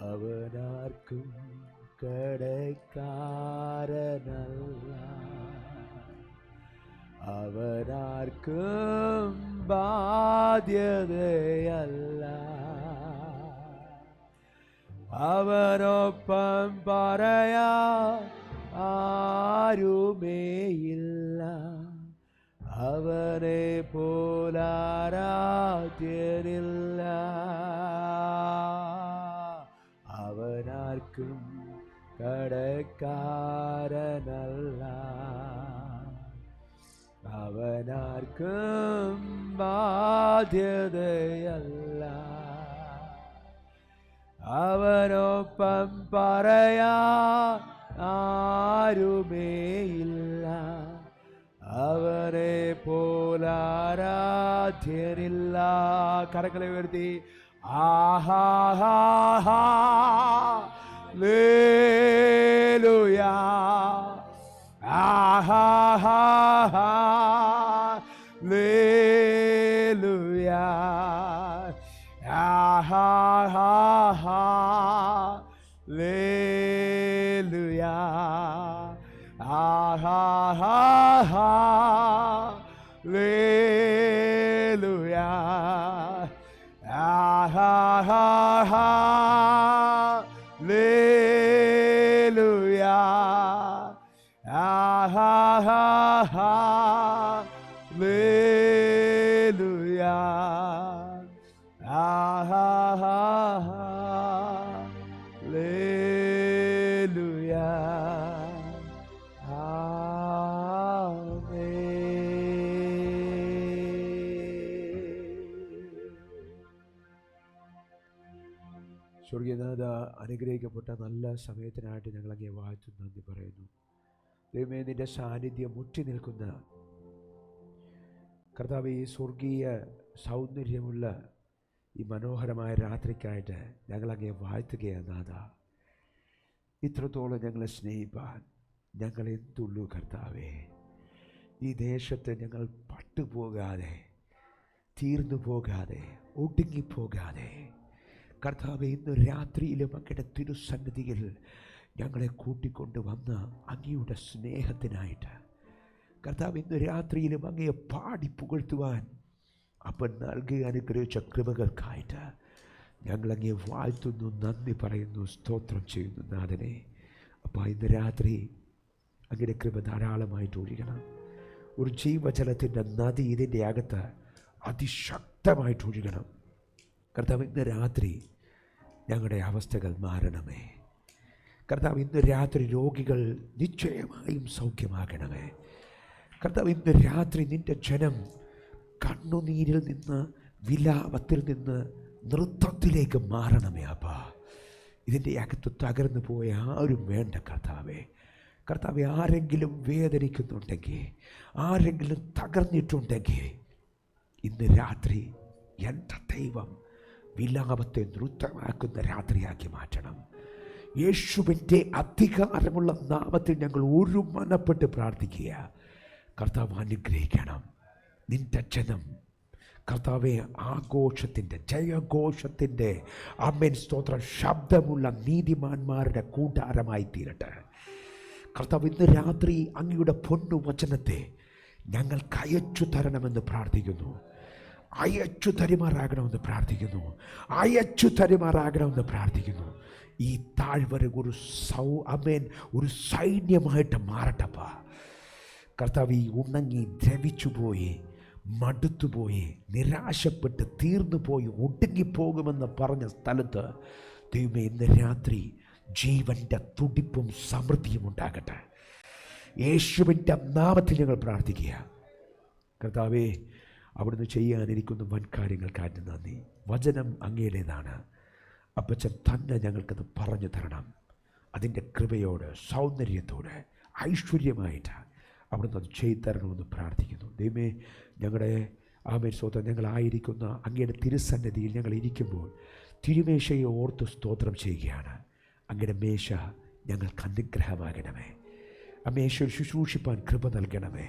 അവനാർക്കും കടക്കാരനല്ല, അവനാർക്കും ബാധ്യതയല്ല. അവനൊപ്പം പറയാ ആരുമേയില്ല, അവനെ പോലാരാധ്യനില്ല. അവനാർക്കും കടക്കാരനല്ല, അവനാർക്കും ബാധ്യതയല്ല. അവനൊപ്പം പറയാ ആരുമേയില്ല, അവനെ പോലാരാധ്യനില്ല. കരങ്ങളെ ഉയർത്തി ഹല്ലേലൂയാ, ഹല്ലേലൂയാ, ഹല്ലേലൂയാ, ഹല്ലേലൂയാ, ഹല്ലേലൂയാ, ഹല്ലേലൂയാ, ഹല്ലേലൂയാ. സ്വർഗീയനാഥ, അനുഗ്രഹിക്കപ്പെട്ട നല്ല സമയത്തിനായിട്ട് ഞങ്ങൾ അങ്ങേ വാഴ്ത്തും നന്ദി പറയുന്നു. ദൈവമേ, നിന്റെ സാന്നിധ്യം മുറ്റി നിൽക്കുന്ന കർത്താവ്, ഈ സ്വർഗീയ സൗന്ദര്യമുള്ള ഈ മനോഹരമായ രാത്രിക്കായിട്ട് ഞങ്ങൾ അങ്ങേ വാഴ്ത്തുകയാണ് നാഥ. ഇത്രത്തോളം ഞങ്ങളെ സ്നേഹിപ്പാൻ ഞങ്ങൾ എന്തുള്ളൂ കർത്താവേ. ഈ ദേശത്ത് ഞങ്ങൾ പട്ടുപോകാതെ, തീർന്നു പോകാതെ, ഒടുങ്ങിപ്പോകാതെ കർത്താവെ, ഇന്ന് രാത്രിയിലും അങ്ങയുടെ തിരുസന്നിധിയിൽ ഞങ്ങളെ കൂട്ടിക്കൊണ്ട് വന്ന അങ്ങയുടെ സ്നേഹത്തിനായിട്ട് കർത്താവ്, ഇന്ന് രാത്രിയിലും അങ്ങയെ പാടി പുകഴ്ത്തുവാൻ അവൻ നൽകി അനുഗ്രഹിച്ച കൃപകൾക്കായിട്ട് ഞങ്ങൾ അങ്ങയെ വാഴ്ത്തുന്നു, നന്ദി പറയുന്നു, സ്തോത്രം ചെയ്യുന്നു നാഥനെ. അപ്പോൾ ഇന്ന് രാത്രി അങ്ങയുടെ കൃപ ധാരാളമായിട്ട് ഒഴുകണം. ഒരു ജീവജലത്തിൻ്റെ നദി ഇതിൻ്റെ അകത്ത് അതിശക്തമായിട്ട് ഒഴുകണം കർത്താവ്. ഇന്ന് രാത്രി ഞങ്ങളുടെ അവസ്ഥകൾ മാറണമേ കർത്താവ്. ഇന്ന് രാത്രി രോഗികൾ നിശ്ചയമായും സൗഖ്യമാകണമേ കർത്താവ്. ഇന്ന് രാത്രി നിൻ്റെ ജനം കണ്ണുനീരിൽ നിന്ന്, വിലാപത്തിൽ നിന്ന് നൃത്തത്തിലേക്ക് മാറണമേ അപ്പാ. ഇതിൻ്റെ അകത്ത് തകർന്നു പോയ ആരും വേണ്ട കർത്താവേ. കർത്താവെ, ആരെങ്കിലും വേദനിക്കുന്നുണ്ടെങ്കിൽ, ആരെങ്കിലും തകർന്നിട്ടുണ്ടെങ്കിൽ ഇന്ന് രാത്രി എൻ്റെ ദൈവം വിലാപത്തെ നൃത്തമാക്കുന്ന രാത്രിയാക്കി മാറ്റണം. യേശുവിൻ്റെ അധികാരമുള്ള നാമത്തിൽ ഞങ്ങൾ ഒരു മനപ്പെട്ട് പ്രാർത്ഥിക്കുക. കർത്താവ് അനുഗ്രഹിക്കണം നിൻ്റെ ജനം കർത്താവെ. ആഘോഷത്തിൻ്റെ, ജയഘോഷത്തിൻ്റെ ആമേൻ സ്തോത്രം ശബ്ദമുള്ള നീതിമാന്മാരുടെ കൂടാരമായി തീരട്ടെ കർത്താവ്. ഇന്ന് രാത്രി അങ്ങയുടെ പൊന്നു വചനത്തെ ഞങ്ങൾക്ക് അയച്ചു തരണമെന്ന് പ്രാർത്ഥിക്കുന്നു. അയച്ചു തരുമാറാകണമെന്ന് പ്രാർത്ഥിക്കുന്നു. അയച്ചു തരുമാറാകണമെന്ന് പ്രാർത്ഥിക്കുന്നു. ഈ താഴ്വര ഒരു സൈന്യമായിട്ട് മാറട്ടപ്പാ കർത്താവ്. ഈ ഉണങ്ങി ദ്രവിച്ചുപോയി, മടുത്തുപോയി, നിരാശപ്പെട്ട് തീർന്നുപോയി, ഒടുങ്ങിപ്പോകുമെന്ന് പറഞ്ഞ സ്ഥലത്ത് ദൈവമേ ഇന്ന് രാത്രി ജീവൻ്റെ തുടിപ്പും സമൃദ്ധിയും ഉണ്ടാകട്ടെ. യേശുവിൻ്റെ നാമത്തിൽ ഞങ്ങൾ പ്രാർത്ഥിക്കുക. കർത്താവേ, അവിടുന്ന് ചെയ്യാൻ എനിക്കൊന്ന് വൻ കാര്യങ്ങൾക്കായിട്ട് നന്ദി. വചനം അങ്ങയുടേതാണ്. അപ്പച്ചൻ തന്നെ ഞങ്ങൾക്കത് പറഞ്ഞു തരണം. അതിൻ്റെ കൃപയോട്, സൗന്ദര്യത്തോടെ, ഐശ്വര്യമായിട്ട് അവിടുന്ന് അത് ചെയ്തു തരണമെന്ന് പ്രാർത്ഥിക്കുന്നു. ദൈവമേ, ഞങ്ങളുടെ സ്തോത്രം, ഞങ്ങളായിരിക്കുന്ന അങ്ങയുടെ തിരുസന്നിധിയിൽ ഞങ്ങൾ ഇരിക്കുമ്പോൾ തിരുമേശയെ ഓർത്ത് സ്തോത്രം ചെയ്യുകയാണ്. അങ്ങയുടെ മേശ ഞങ്ങൾക്ക് അനുഗ്രഹമാകണമേ. ആ മേശയിൽ ശുശ്രൂഷിപ്പാൻ കൃപ നൽകണമേ.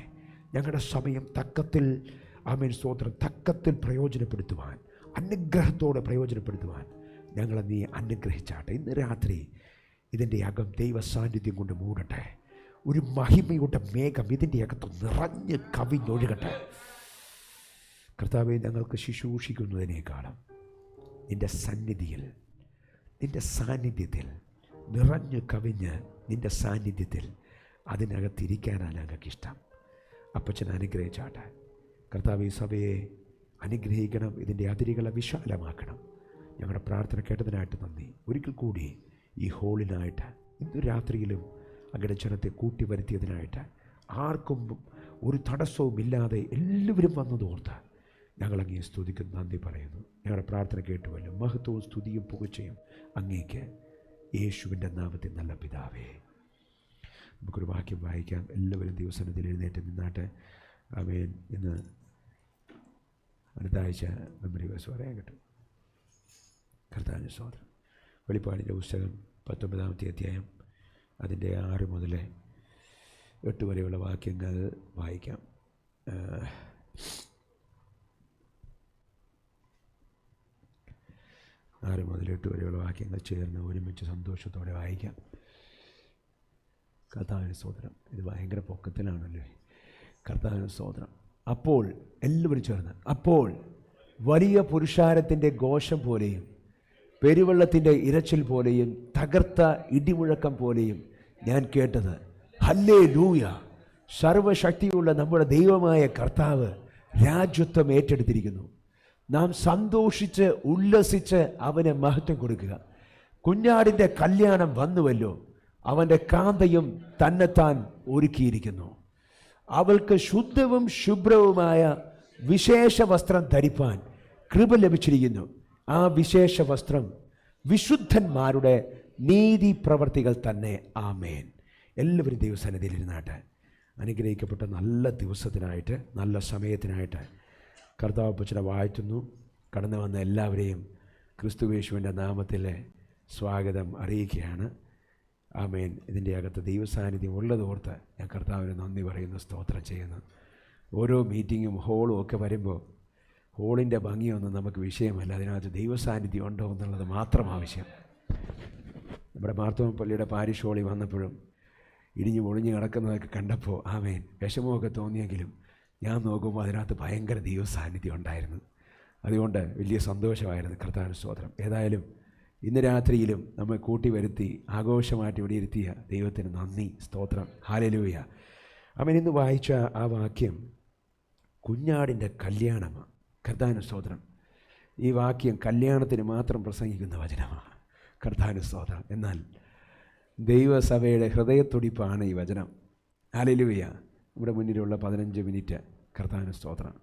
ഞങ്ങളുടെ സമയം തക്കത്തിൽ സ്തോത്രം തക്കത്തിൽ പ്രയോജനപ്പെടുത്തുവാൻ, അനുഗ്രഹത്തോടെ പ്രയോജനപ്പെടുത്തുവാൻ ഞങ്ങളെ നീ അനുഗ്രഹിച്ചാട്ടെ. ഇന്ന് രാത്രി ഇതിൻ്റെ അകം ദൈവ സാന്നിധ്യം കൊണ്ട് മൂടട്ടെ. ഒരു മഹിമയുടെ മേഘം ഇതിൻ്റെ അകത്ത് നിറഞ്ഞ് കവിഞ്ഞൊഴുകട്ടെ. കർത്താവെ, ഞങ്ങൾക്ക് ശുശ്രൂഷിക്കുന്നതിനേക്കാളും നിൻ്റെ സന്നിധിയിൽ, നിൻ്റെ സാന്നിധ്യത്തിൽ നിറഞ്ഞു കവിഞ്ഞ് നിൻ്റെ സാന്നിധ്യത്തിൽ അതിനകത്തിരിക്കാനാണ് ഞങ്ങൾക്കിഷ്ടം. അപ്പച്ചൻ അനുഗ്രഹിച്ചാട്ടെ. കർത്താവ്, ഈ സഭയെ അനുഗ്രഹിക്കണം. ഇതിൻ്റെ അതിരുകളെ വിശാലമാക്കണം. ഞങ്ങളുടെ പ്രാർത്ഥന കേട്ടതിനായിട്ട് നന്ദി. ഒരിക്കൽ കൂടി ഈ ഹോളിനായിട്ട് ഇന്ന് രാത്രിയിലും അങ്ങയുടെ ജനത്തെ കൂട്ടി വരുത്തിയതിനായിട്ട്, ആർക്കും ഒരു തടസ്സവും ഇല്ലാതെ എല്ലാവരും വന്നതോർത്ത് ഞങ്ങളങ്ങേ സ്തുതിക്കുന്നു, നന്ദി പറയുന്നു. ഞങ്ങളുടെ പ്രാർത്ഥന കേട്ടുവല്ലോ. മഹത്വവും സ്തുതിയും പുകഴ്ചയും അങ്ങേക്ക്, യേശുവിൻ്റെ നാമത്തിൽ നല്ല പിതാവേ. നമുക്കൊരു വാക്യം വായിക്കാം. എല്ലാവരും ദിവസത്തിൽ എഴുന്നേറ്റ് നിന്നാട്ട്. ആമേൻ. ഇന്ന് അടുത്ത ആഴ്ച മെമ്മറി വേഴ്സ് പറയാൻ കിട്ടും. കർത്താവിൻ്റെ സ്തോത്രം. വെളിപ്പാടിൻ്റെ പുസ്തകം 19-ാമത്തെ അധ്യായം അതിൻ്റെ 6 മുതൽ 8 വരെയുള്ള വാക്യങ്ങൾ വായിക്കാം. 6 മുതൽ 8 വരെയുള്ള വാക്യങ്ങൾ ചേർന്ന് ഒരുമിച്ച് സന്തോഷത്തോടെ വായിക്കാം. കർത്താവിൻ്റെ സ്തോത്രം. ഇത് ഭയങ്കര പൊക്കത്തിലാണല്ലേ. കർത്താവിൻ്റെ സ്തോത്രം. അപ്പോൾ എല്ലാവരും ചേർന്ന്, അപ്പോൾ വലിയ പുരുഷാരത്തിൻ്റെ ഘോഷം പോലെയും പെരുവെള്ളത്തിൻ്റെ ഇരച്ചിൽ പോലെയും തകർത്ത ഇടിമുഴക്കം പോലെയും ഞാൻ കേട്ടത്, ഹല്ലേലൂയ, സർവശക്തിയുള്ള നമ്മുടെ ദൈവമായ കർത്താവ് രാജ്യത്വം ഏറ്റെടുത്തിരിക്കുന്നു. നാം സന്തോഷിച്ച് ഉല്ലസിച്ച് അവന് മഹത്വം കൊടുക്കുക. കുഞ്ഞാടിൻ്റെ കല്യാണം വന്നുവല്ലോ, അവൻ്റെ കാന്തയും തന്നെത്താൻ ഒരുക്കിയിരിക്കുന്നു. അവൾക്ക് ശുദ്ധവും ശുഭ്രവുമായ വിശേഷ വസ്ത്രം ധരിപ്പാൻ കൃപ ലഭിച്ചിരിക്കുന്നു. ആ വിശേഷ വസ്ത്രം വിശുദ്ധന്മാരുടെ നീതി പ്രവർത്തികൾ തന്നെ. ആമേൻ. എല്ലാവരും ദൈവസന്നിധിയിലിരുന്നാട്ടെ. അനുഗ്രഹിക്കപ്പെട്ട നല്ല ദിവസത്തിനായിട്ട്, നല്ല സമയത്തിനായിട്ട് കർത്താവ് അപ്പച്ചനെ വാഴ്ത്തുന്നു. കടന്നു വന്ന എല്ലാവരെയും ക്രിസ്തുയേശുവിൻ്റെ നാമത്തിൽ സ്വാഗതം അറിയിക്കുകയാണ്. ആമേൻ. ഇതിൻ്റെ അകത്ത് ദൈവസാന്നിധ്യം ഉള്ളതോർത്ത് ഞാൻ കർത്താവിന് നന്ദി പറയുന്നു, സ്തോത്രം ചെയ്യുന്നു. ഓരോ മീറ്റിങ്ങും ഹോളും ഒക്കെ വരുമ്പോൾ ഹോളിൻ്റെ ഭംഗിയൊന്നും നമുക്ക് വിഷയമല്ല. അതിനകത്ത് ദൈവസാന്നിധ്യം ഉണ്ടോ എന്നുള്ളത് മാത്രം ആവശ്യം. നമ്മുടെ മാർത്തോമ പള്ളിയുടെ പാരിഷ് ഹോളിൽ വന്നപ്പോഴും ഇടിഞ്ഞു പൊളിഞ്ഞ് കിടക്കുന്നതൊക്കെ കണ്ടപ്പോൾ ആമേൻ വിഷമമൊക്കെ തോന്നിയെങ്കിലും ഞാൻ നോക്കുമ്പോൾ അതിനകത്ത് ഭയങ്കര ദൈവസാന്നിധ്യം ഉണ്ടായിരുന്നു. അതുകൊണ്ട് വലിയ സന്തോഷമായിരുന്നു. കർത്താവിന് സ്തോത്രം. ഏതായാലും ഇന്ന് രാത്രിയിലും നമ്മെ കൂട്ടി വരുത്തി ആഘോഷമായിട്ട് ഇവിടെ ഇരുത്തിയ ദൈവത്തിന് നന്ദി, സ്തോത്രം, ഹല്ലേലൂയ. അവൻ ഇന്ന് വായിച്ച ആ വാക്യം കുഞ്ഞാടിൻ്റെ കല്യാണമാണ്. കർത്താവിന് സ്തോത്രം. ഈ വാക്യം കല്യാണത്തിന് മാത്രം പ്രസംഗിക്കുന്ന വചനമാണ്. കർത്താവിന് സ്തോത്രം. എന്നാൽ ദൈവസഭയുടെ ഹൃദയത്തുടിപ്പാണ് ഈ വചനം. ഹല്ലേലൂയ. നമ്മുടെ മുന്നിലുള്ള 15 മിനിറ്റ് കർത്താവിന് സ്തോത്രം.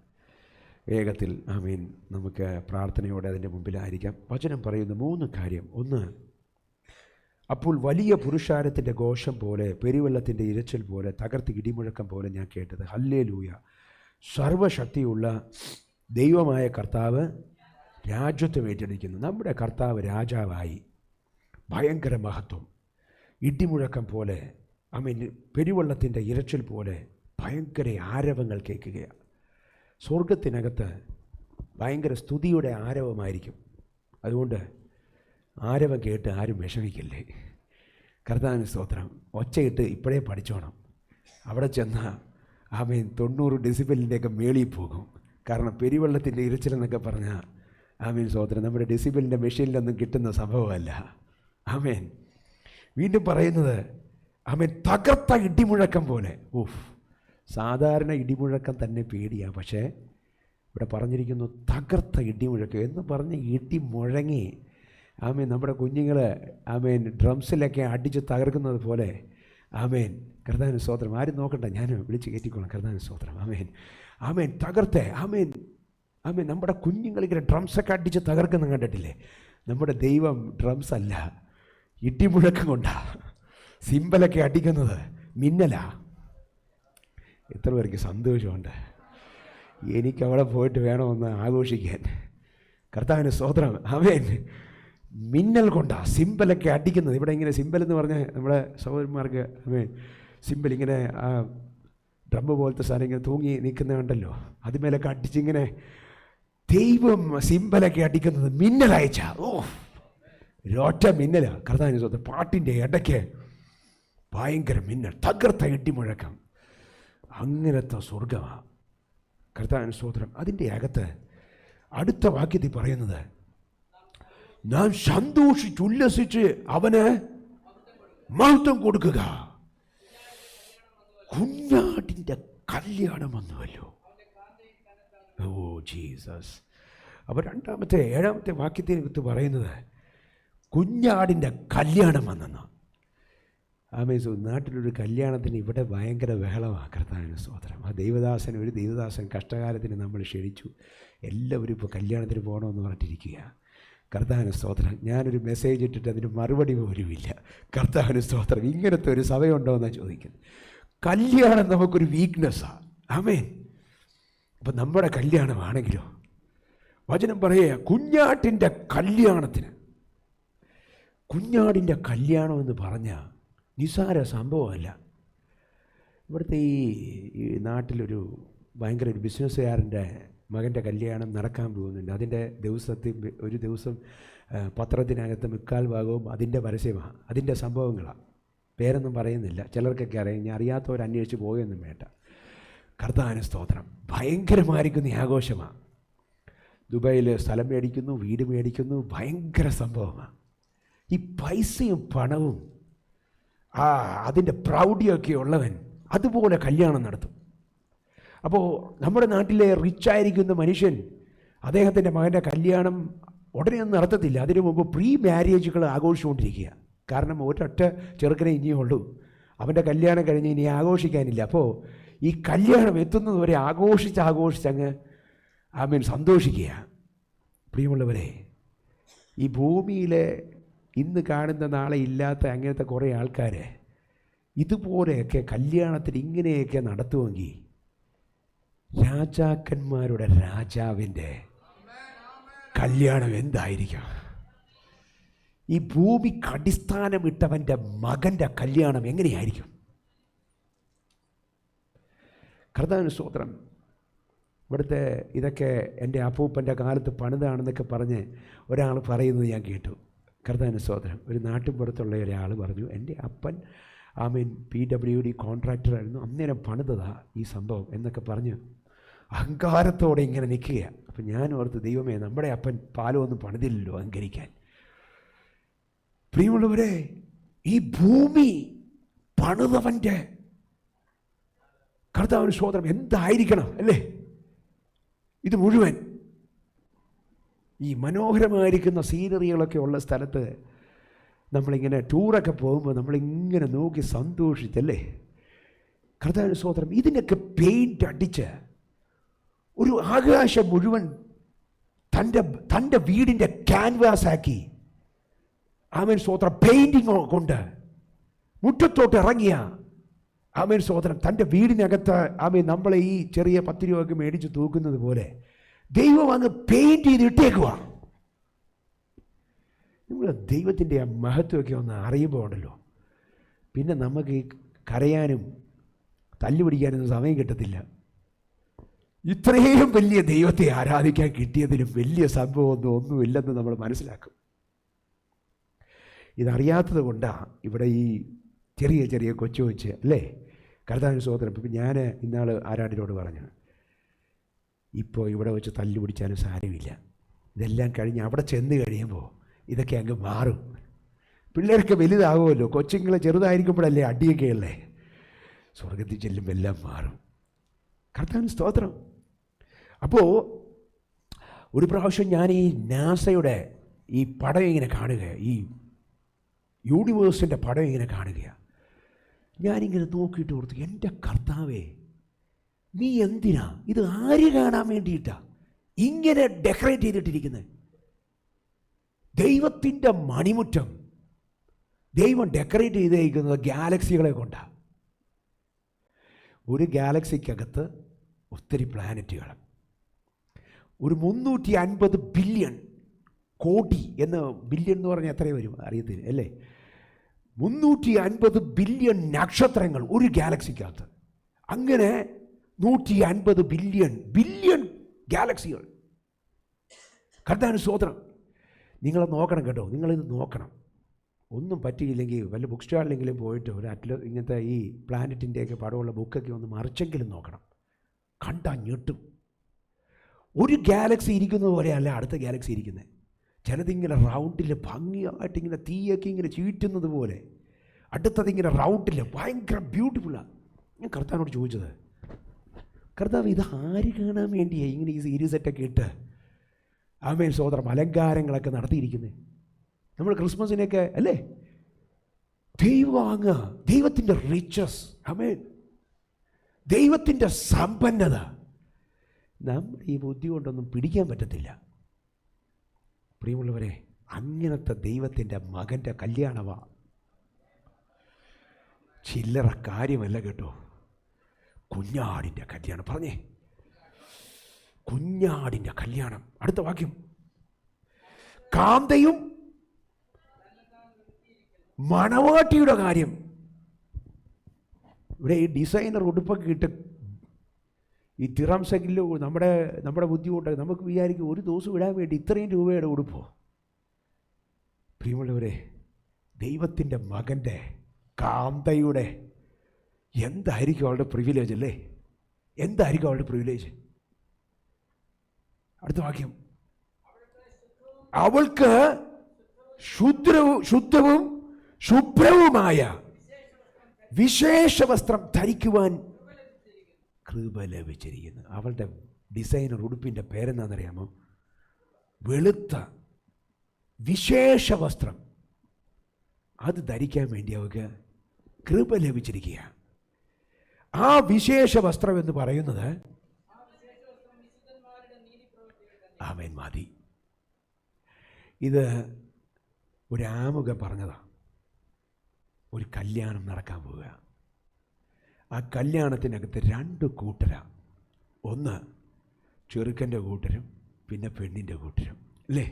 വേഗത്തിൽ ആമേൻ നമുക്ക് പ്രാർത്ഥനയോടെ അതിൻ്റെ മുമ്പിലായിരിക്കാം. വചനം പറയുന്ന 3 കാര്യം. ഒന്ന്, അപ്പോൾ വലിയ പുരുഷാരത്തിൻ്റെ ഘോഷം പോലെ പെരുവെള്ളത്തിൻ്റെ ഇരച്ചിൽ പോലെ തകർത്ത് ഇടിമുഴക്കം പോലെ ഞാൻ കേട്ടത്, ഹല്ലേലൂയ, സർവശക്തിയുള്ള ദൈവമായ കർത്താവ് രാജ്യത്വം ഏറ്റെടുക്കുന്നു. നമ്മുടെ കർത്താവ് രാജാവായി. ഭയങ്കര മഹത്വം. ഇടിമുഴക്കം പോലെ, ആമേൻ, പെരുവെള്ളത്തിൻ്റെ ഇരച്ചിൽ പോലെ ഭയങ്കര ആരവങ്ങൾ കേൾക്കുകയാണ്. സ്വർഗത്തിനകത്ത് ഭയങ്കര സ്തുതിയുടെ ആരവമായിരിക്കും. അതുകൊണ്ട് ആരവം കേട്ട് ആരും വിഷമിക്കില്ലേ. കർത്താവിന് സ്തോത്രം. ഒച്ചയിട്ട് ഇപ്പോഴേ പഠിച്ചോണം. അവിടെ ചെന്നാൽ ആമേൻ 90 ഡെസിബലിൻ്റെയൊക്കെ മേളിൽ പോകും. കാരണം പെരുവെള്ളത്തിൻ്റെ ഇരച്ചിലെന്നൊക്കെ പറഞ്ഞാൽ ആമേൻ സ്തോത്രം നമ്മുടെ ഡെസിബലിൻ്റെ മെഷീനിലൊന്നും കിട്ടുന്ന സംഭവമല്ല. ആമേൻ. വീണ്ടും പറയുന്നത് ആമേൻ തകർത്ത ഇടിമുഴക്കം പോലെ. സാധാരണ ഇടിമുഴക്കം തന്നെ പേടിയാണ്, പക്ഷേ ഇവിടെ പറഞ്ഞിരിക്കുന്നു തകർത്ത ഇടിമുഴക്കം എന്ന് പറഞ്ഞ് ഇടി മുഴങ്ങി ആമേൻ നമ്മുടെ കുഞ്ഞുങ്ങൾ ആമേൻ ഡ്രംസിലൊക്കെ അടിച്ച് തകർക്കുന്നത് പോലെ. ആമേൻ. കർത്താവിന് സ്തോത്രം. ആരും നോക്കണ്ട, ഞാൻ വിളിച്ച് കയറ്റിക്കോളാം. കർത്താവിന് സ്തോത്രം. ആമേൻ. ആമേൻ. തകർത്തേ. ആമേൻ. ആമേൻ. നമ്മുടെ കുഞ്ഞുങ്ങളിങ്ങനെ ഡ്രംസൊക്കെ അടിച്ച് തകർക്കുന്ന കണ്ടിട്ടില്ലേ? നമ്മുടെ ദൈവം ഡ്രംസ് അല്ല, ഇടിമുഴക്കം കൊണ്ടാ സിമ്പലൊക്കെ അടിക്കുന്നത്, മിന്നലാ. എത്ര പേർക്ക് സന്തോഷമുണ്ട്. എനിക്ക് അവിടെ പോയിട്ട് വേണമെന്ന് ആഘോഷിക്കാൻ. കർത്താവിന് സ്തോത്രം. ആമേൻ. മിന്നൽ കൊണ്ടാ സിമ്പലൊക്കെ അടിക്കുന്നത്. ഇവിടെ ഇങ്ങനെ സിമ്പൽ എന്ന് പറഞ്ഞാൽ നമ്മുടെ സഹോദരന്മാർക്ക് ആമേൻ സിമ്പൽ ഇങ്ങനെ ആ ഡ്രമ്മ് പോലത്തെ സാധനം ഇങ്ങനെ തൂങ്ങി നിൽക്കുന്നുണ്ടല്ലോ, അതുമേലൊക്കെ അടിച്ചിങ്ങനെ ദൈവം സിമ്പലൊക്കെ അടിക്കുന്നത് മിന്നലയച്ച. ഒരൊറ്റ മിന്നലാണ്. കർത്താവിന് സ്തോത്രം. പാട്ടിൻ്റെ ഇടയ്ക്ക് ഭയങ്കര മിന്നൽ, തകർത്ത ഇടിമുഴക്കം. അങ്ങനത്തെ സ്വർഗമാണ്. കർത്താവിന് സ്തോത്രം. അതിൻ്റെ അകത്ത് അടുത്ത വാക്യത്തിൽ പറയുന്നത്, ഞാൻ സന്തോഷിച്ചുല്ലസിച്ച് അവന് മഹത്വം കൊടുക്കുക. കുഞ്ഞാടിൻ്റെ കല്യാണം വന്നുവല്ലോ. Oh Jesus. അപ്പോൾ ഏഴാമത്തെ വാക്യത്തിനകത്ത് പറയുന്നത് കുഞ്ഞാടിൻ്റെ കല്യാണം വന്നെന്ന്. ആമേൻ. നാട്ടിലൊരു കല്യാണത്തിന് ഇവിടെ ഭയങ്കര ബഹളമാണ്. കർത്താവിന് സ്തോത്രം. ഒരു ദൈവദാസൻ കഷ്ടകാലത്തിന് നമ്മൾ ക്ഷണിച്ചു. എല്ലാവരും ഇപ്പോൾ കല്യാണത്തിന് പോകണമെന്ന് പറഞ്ഞിട്ടിരിക്കുക. കർത്താവിന് സ്തോത്രം. ഞാനൊരു മെസ്സേജ് ഇട്ടിട്ട് അതിന് മറുപടി പോലുമില്ല. കർത്താവിന് സ്തോത്രം. ഇങ്ങനത്തെ ഒരു സഭയുണ്ടോ എന്നാണ് ചോദിക്കുന്നത്. കല്യാണം നമുക്കൊരു വീക്ക്നെസ്സാണ്. ആമേൻ. അപ്പം നമ്മുടെ കല്യാണമാണെങ്കിലോ വചനം പറയുക കുഞ്ഞാട്ടിൻ്റെ കല്യാണത്തിന്. കുഞ്ഞാടിൻ്റെ കല്യാണം എന്ന് പറഞ്ഞാൽ നിസ്സാര സംഭവമല്ല. ഇവിടുത്തെ ഈ നാട്ടിലൊരു ഭയങ്കര ഒരു ബിസിനസ്സുകാരൻ്റെ മകൻ്റെ കല്യാണം നടക്കാൻ പോകുന്നുണ്ട്. അതിൻ്റെ ഒരു ദിവസം പത്രത്തിനകത്ത് 3/4 ഭാഗവും അതിൻ്റെ പരസ്യമാണ്, അതിൻ്റെ സംഭവങ്ങളാണ്. പേരൊന്നും പറയുന്നില്ല, ചിലർക്കൊക്കെ അറിയാം. ഞാൻ അറിയാത്തവർ അന്വേഷിച്ച് പോയൊന്നും വേണ്ട. കർത്താവിന് സ്തോത്രം. ഭയങ്കരമായിരിക്കുന്ന ആഘോഷമാണ്. ദുബായിൽ സ്ഥലം മേടിക്കുന്നു, വീട് മേടിക്കുന്നു, ഭയങ്കര സംഭവമാണ്. ഈ പൈസയും പണവും അതിൻ്റെ പ്രൗഢിയൊക്കെ ഉള്ളവൻ അതുപോലെ കല്യാണം നടത്തും. അപ്പോൾ നമ്മുടെ നാട്ടിലെ റിച്ചായിരിക്കുന്ന മനുഷ്യൻ അദ്ദേഹത്തിൻ്റെ മകൻ്റെ കല്യാണം ഉടനെയൊന്നും നടത്തത്തില്ല. അതിനു മുമ്പ് പ്രീ മാരേജുകൾ ആഘോഷിച്ചുകൊണ്ടിരിക്കുക. കാരണം ഒരൊറ്റ ചെറുക്കനെ ഇനിയേ ഉള്ളൂ, അവൻ്റെ കല്യാണം കഴിഞ്ഞ് ഇനി ആഘോഷിക്കാനില്ല. അപ്പോൾ ഈ കല്യാണം എത്തുന്നത് വരെ ആഘോഷിച്ചങ്ങ് ആമേൻ സന്തോഷിക്കുക. പ്രിയമുള്ളവരെ, ഈ ഭൂമിയിലെ ഇന്ന് കാണുന്ന നാളെ ഇല്ലാത്ത അങ്ങനത്തെ കുറേ ആൾക്കാർ ഇതുപോലെയൊക്കെ കല്യാണത്തിന് ഇങ്ങനെയൊക്കെ നടത്തുമെങ്കിൽ രാജാക്കന്മാരുടെ രാജാവിൻ്റെ കല്യാണം എന്തായിരിക്കും? ഈ ഭൂമിക്ക് അടിസ്ഥാനമിട്ടവൻ്റെ മകൻ്റെ കല്യാണം എങ്ങനെയായിരിക്കും? കർത്താവിന് സ്തോത്രം. ഇവിടുത്തെ ഇതൊക്കെ എൻ്റെ അപ്പൂപ്പൻ്റെ കാലത്ത് പണിതാണെന്നൊക്കെ പറഞ്ഞ് ഒരാൾ പറയുന്നത് ഞാൻ കേട്ടു. കർത്താവിന് സ്തോത്രം. ഒരു നാട്ടിൻപുറത്തുള്ള ഒരാൾ പറഞ്ഞു, എൻ്റെ അപ്പൻ PWD കോൺട്രാക്ടറായിരുന്നു, അന്നേരം പണിതതാ ഈ സംഭവം എന്നൊക്കെ പറഞ്ഞ് അഹങ്കാരത്തോടെ ഇങ്ങനെ നിൽക്കുക. അപ്പം ഞാൻ ഓർത്ത്, ദൈവമേ, നമ്മുടെ അപ്പൻ പാലമൊന്നും പണിതില്ലല്ലോ അഹങ്കരിക്കാൻ. പ്രിയമുള്ളവരെ, ഈ ഭൂമി പണിതവൻ്റെ കർത്താവിന് സ്തോത്രം എന്തായിരിക്കണം അല്ലേ? ഇത് മുഴുവൻ ഈ മനോഹരമായിരിക്കുന്ന സീനറികളൊക്കെ ഉള്ള സ്ഥലത്ത് നമ്മളിങ്ങനെ ടൂറൊക്കെ പോകുമ്പോൾ നമ്മളിങ്ങനെ നോക്കി സന്തോഷിച്ചല്ലേ? കർത്താവിന് സ്തോത്രം. ഇതിനൊക്കെ പെയിൻ്റ് അടിച്ച് ഒരു ആകാശം മുഴുവൻ തൻ്റെ വീടിൻ്റെ ക്യാൻവാസാക്കി ആമേൻ സ്തോത്രം പെയിൻറ്റിങ് കൊണ്ട് മുറ്റത്തോട്ട് ഇറങ്ങിയ ആമേൻ സ്തോത്രം തൻ്റെ വീടിനകത്ത് ആമേൻ നമ്മളെ ഈ ചെറിയ 10 രൂപയ്ക്ക് മേടിച്ച് തൂക്കുന്നത് പോലെ ദൈവം അങ്ങ് പെയിൻറ്റ് ചെയ്ത് ഇട്ടേക്കുക. നമ്മൾ ദൈവത്തിൻ്റെ ആ മഹത്വമൊക്കെ ഒന്ന് അറിയുമ്പോൾ ഉണ്ടല്ലോ, പിന്നെ നമുക്ക് ഈ കരയാനും തല്ലുപിടിക്കാനൊന്നും സമയം കിട്ടത്തില്ല. ഇത്രയും വലിയ ദൈവത്തെ ആരാധിക്കാൻ കിട്ടിയതിലും വലിയ സംഭവമൊന്നും ഒന്നുമില്ലെന്ന് നമ്മൾ മനസ്സിലാക്കും. ഇതറിയാത്തത് കൊണ്ടാണ് ഇവിടെ ഈ ചെറിയ ചെറിയ കൊച്ചു അല്ലേ? കർത്താവിന് സ്തോത്രം. ഇപ്പം ഞാൻ ഇന്നാൾ ആരാടിനോട് പറഞ്ഞു, ഇപ്പോൾ ഇവിടെ വെച്ച് തല്ലു പിടിച്ചാലും സാരമില്ല. ഇതെല്ലാം കഴിഞ്ഞ് അവിടെ ചെന്ന് കഴിയുമ്പോൾ ഇതൊക്കെ അങ്ങ് മാറും. പിള്ളേരൊക്കെ വലുതാകുമല്ലോ. കൊച്ചുങ്ങൾ ചെറുതായിരിക്കുമ്പോഴല്ലേ അടിയൊക്കെ ഉള്ളേ. സ്വർഗത്തിൽ ചെല്ലുമ്പോൾ എല്ലാം മാറും. കർത്താവിന് സ്തോത്രം. അപ്പോൾ ഒരു പ്രാവശ്യം ഞാൻ ഈ നാസയുടെ ഈ പടം ഇങ്ങനെ കാണുക, ഈ യൂണിവേഴ്സിൻ്റെ പടം ഇങ്ങനെ കാണുകയാണ്. ഞാനിങ്ങനെ നോക്കിയിട്ട് ഓർത്തു, എൻ്റെ കർത്താവേ, നീ എന്തിനാ ഇത് ആര് കാണാൻ വേണ്ടിയിട്ടാ ഇങ്ങനെ ഡെക്കറേറ്റ് ചെയ്തിട്ടിരിക്കുന്നത്? ദൈവത്തിൻ്റെ മണിമുറ്റം ദൈവം ഡെക്കറേറ്റ് ചെയ്തിരിക്കുന്നത് ഗാലക്സികളെ കൊണ്ടാണ്. ഒരു ഗാലക്സിക്കകത്ത് ഒത്തിരി പ്ലാനറ്റുകൾ, ഒരു 350 ബില്യൺ കോടി എന്ന്, ബില്യൺ എന്ന് പറഞ്ഞാൽ എത്രയും വരും അറിയത്തില്ല അല്ലേ, 350 ബില്യൺ നക്ഷത്രങ്ങൾ ഒരു ഗാലക്സിക്കകത്ത്. അങ്ങനെ 150 ബില്യൺ ഗാലക്സികൾ. കർത്താവിന് സ്തോത്രം. നിങ്ങളെ നോക്കണം കേട്ടോ, നിങ്ങളിത് നോക്കണം. ഒന്നും പറ്റിയില്ലെങ്കിൽ വല്ല ബുക്ക് സ്റ്റാളിലെങ്കിലും പോയിട്ട് ഒരു ഇങ്ങനത്തെ ഈ പ്ലാനറ്റിൻ്റെയൊക്കെ പടമുള്ള ബുക്കൊക്കെ ഒന്ന് മറിച്ചെങ്കിലും നോക്കണം. കണ്ടാൽ ഞെട്ടും. ഒരു ഗാലക്സി ഇരിക്കുന്നത് പോലെയല്ല അടുത്ത ഗാലക്സി ഇരിക്കുന്നത്. ചിലതിങ്ങനെ റൗണ്ടിൽ ഭംഗിയായിട്ടിങ്ങനെ തീയൊക്കെ ഇങ്ങനെ ചീറ്റുന്നത് പോലെ, അടുത്തതിങ്ങനെ റൗണ്ടിൽ ഭയങ്കര ബ്യൂട്ടിഫുള്ളാണ്. ഞാൻ കർത്താവിനോട് ചോദിച്ചത്, കർത്താവ് ഇത് ആര് കാണാൻ വേണ്ടിയാണ് ഇങ്ങനെ ഈ സീരീസൊക്കെ ഇട്ട് ആമേൻ സോദരം അലങ്കാരങ്ങളൊക്കെ നടത്തിയിരിക്കുന്നത്? നമ്മൾ ക്രിസ്മസിനൊക്കെ അല്ലേ ദൈവം ദൈവത്തിൻ്റെ റിച്ചസ്, ആമേൻ, ദൈവത്തിൻ്റെ സമ്പന്നത നമ്മുടെ ഈ ബുദ്ധി കൊണ്ടൊന്നും പിടിക്കാൻ പറ്റത്തില്ല. പ്രിയമുള്ളവരെ, അങ്ങനത്തെ ദൈവത്തിൻ്റെ മകൻ്റെ കല്യാണമാണ്. ചില്ലറ കാര്യമല്ല കേട്ടോ. കുഞ്ഞാടിൻ്റെ കല്യാണം. പറഞ്ഞേ, കുഞ്ഞാടിൻ്റെ കല്യാണം. അടുത്ത വാക്യം, കാന്തയും മണവാട്ടിയുടെ കാര്യം. ഇവിടെ ഈ ഡിസൈനർ ഉടുപ്പൊക്കെ ഇട്ട് ഈ തിറംസെക്കിൽ നമ്മുടെ ബുദ്ധിമുട്ട് നമുക്ക് വിചാരിക്കും ഒരു ദിവസം ഇടാൻ വേണ്ടി ഇത്രയും രൂപയുടെ ഉടുപ്പോ. പ്രിയമുള്ളവരെ, ദൈവത്തിൻ്റെ മകൻ്റെ കാന്തയുടെ എന്തായിരിക്കും അവളുടെ പ്രിവിലേജ് അല്ലേ? എന്തായിരിക്കും അവളുടെ പ്രിവിലേജ്? അടുത്ത വാക്യം, അവൾക്ക് ശുദ്ധവും ശുഭ്രവുമായ വിശേഷ വസ്ത്രം ധരിക്കുവാൻ കൃപ ലഭിച്ചിരിക്കുന്നു. അവളുടെ ഡിസൈനർ ഉടുപ്പിൻ്റെ പേരെന്താണെന്നറിയാമോ? വെളുത്ത വിശേഷ വസ്ത്രം. അത് ധരിക്കാൻ വേണ്ടി അവൾക്ക് കൃപ ലഭിച്ചിരിക്കുക. ആ വിശേഷ വസ്ത്രം എന്ന് പറയുന്നത് ആമേൻ മതി. ഇത് ഒരു ആമുഖം പറഞ്ഞതാണ്. ഒരു കല്യാണം നടക്കാൻ പോവുക. ആ കല്യാണത്തിനകത്ത് 2 കൂട്ടരാണ്. ഒന്ന് ചെറുക്കൻ്റെ കൂട്ടരും പിന്നെ പെണ്ണിൻ്റെ കൂട്ടരും അല്ലേ?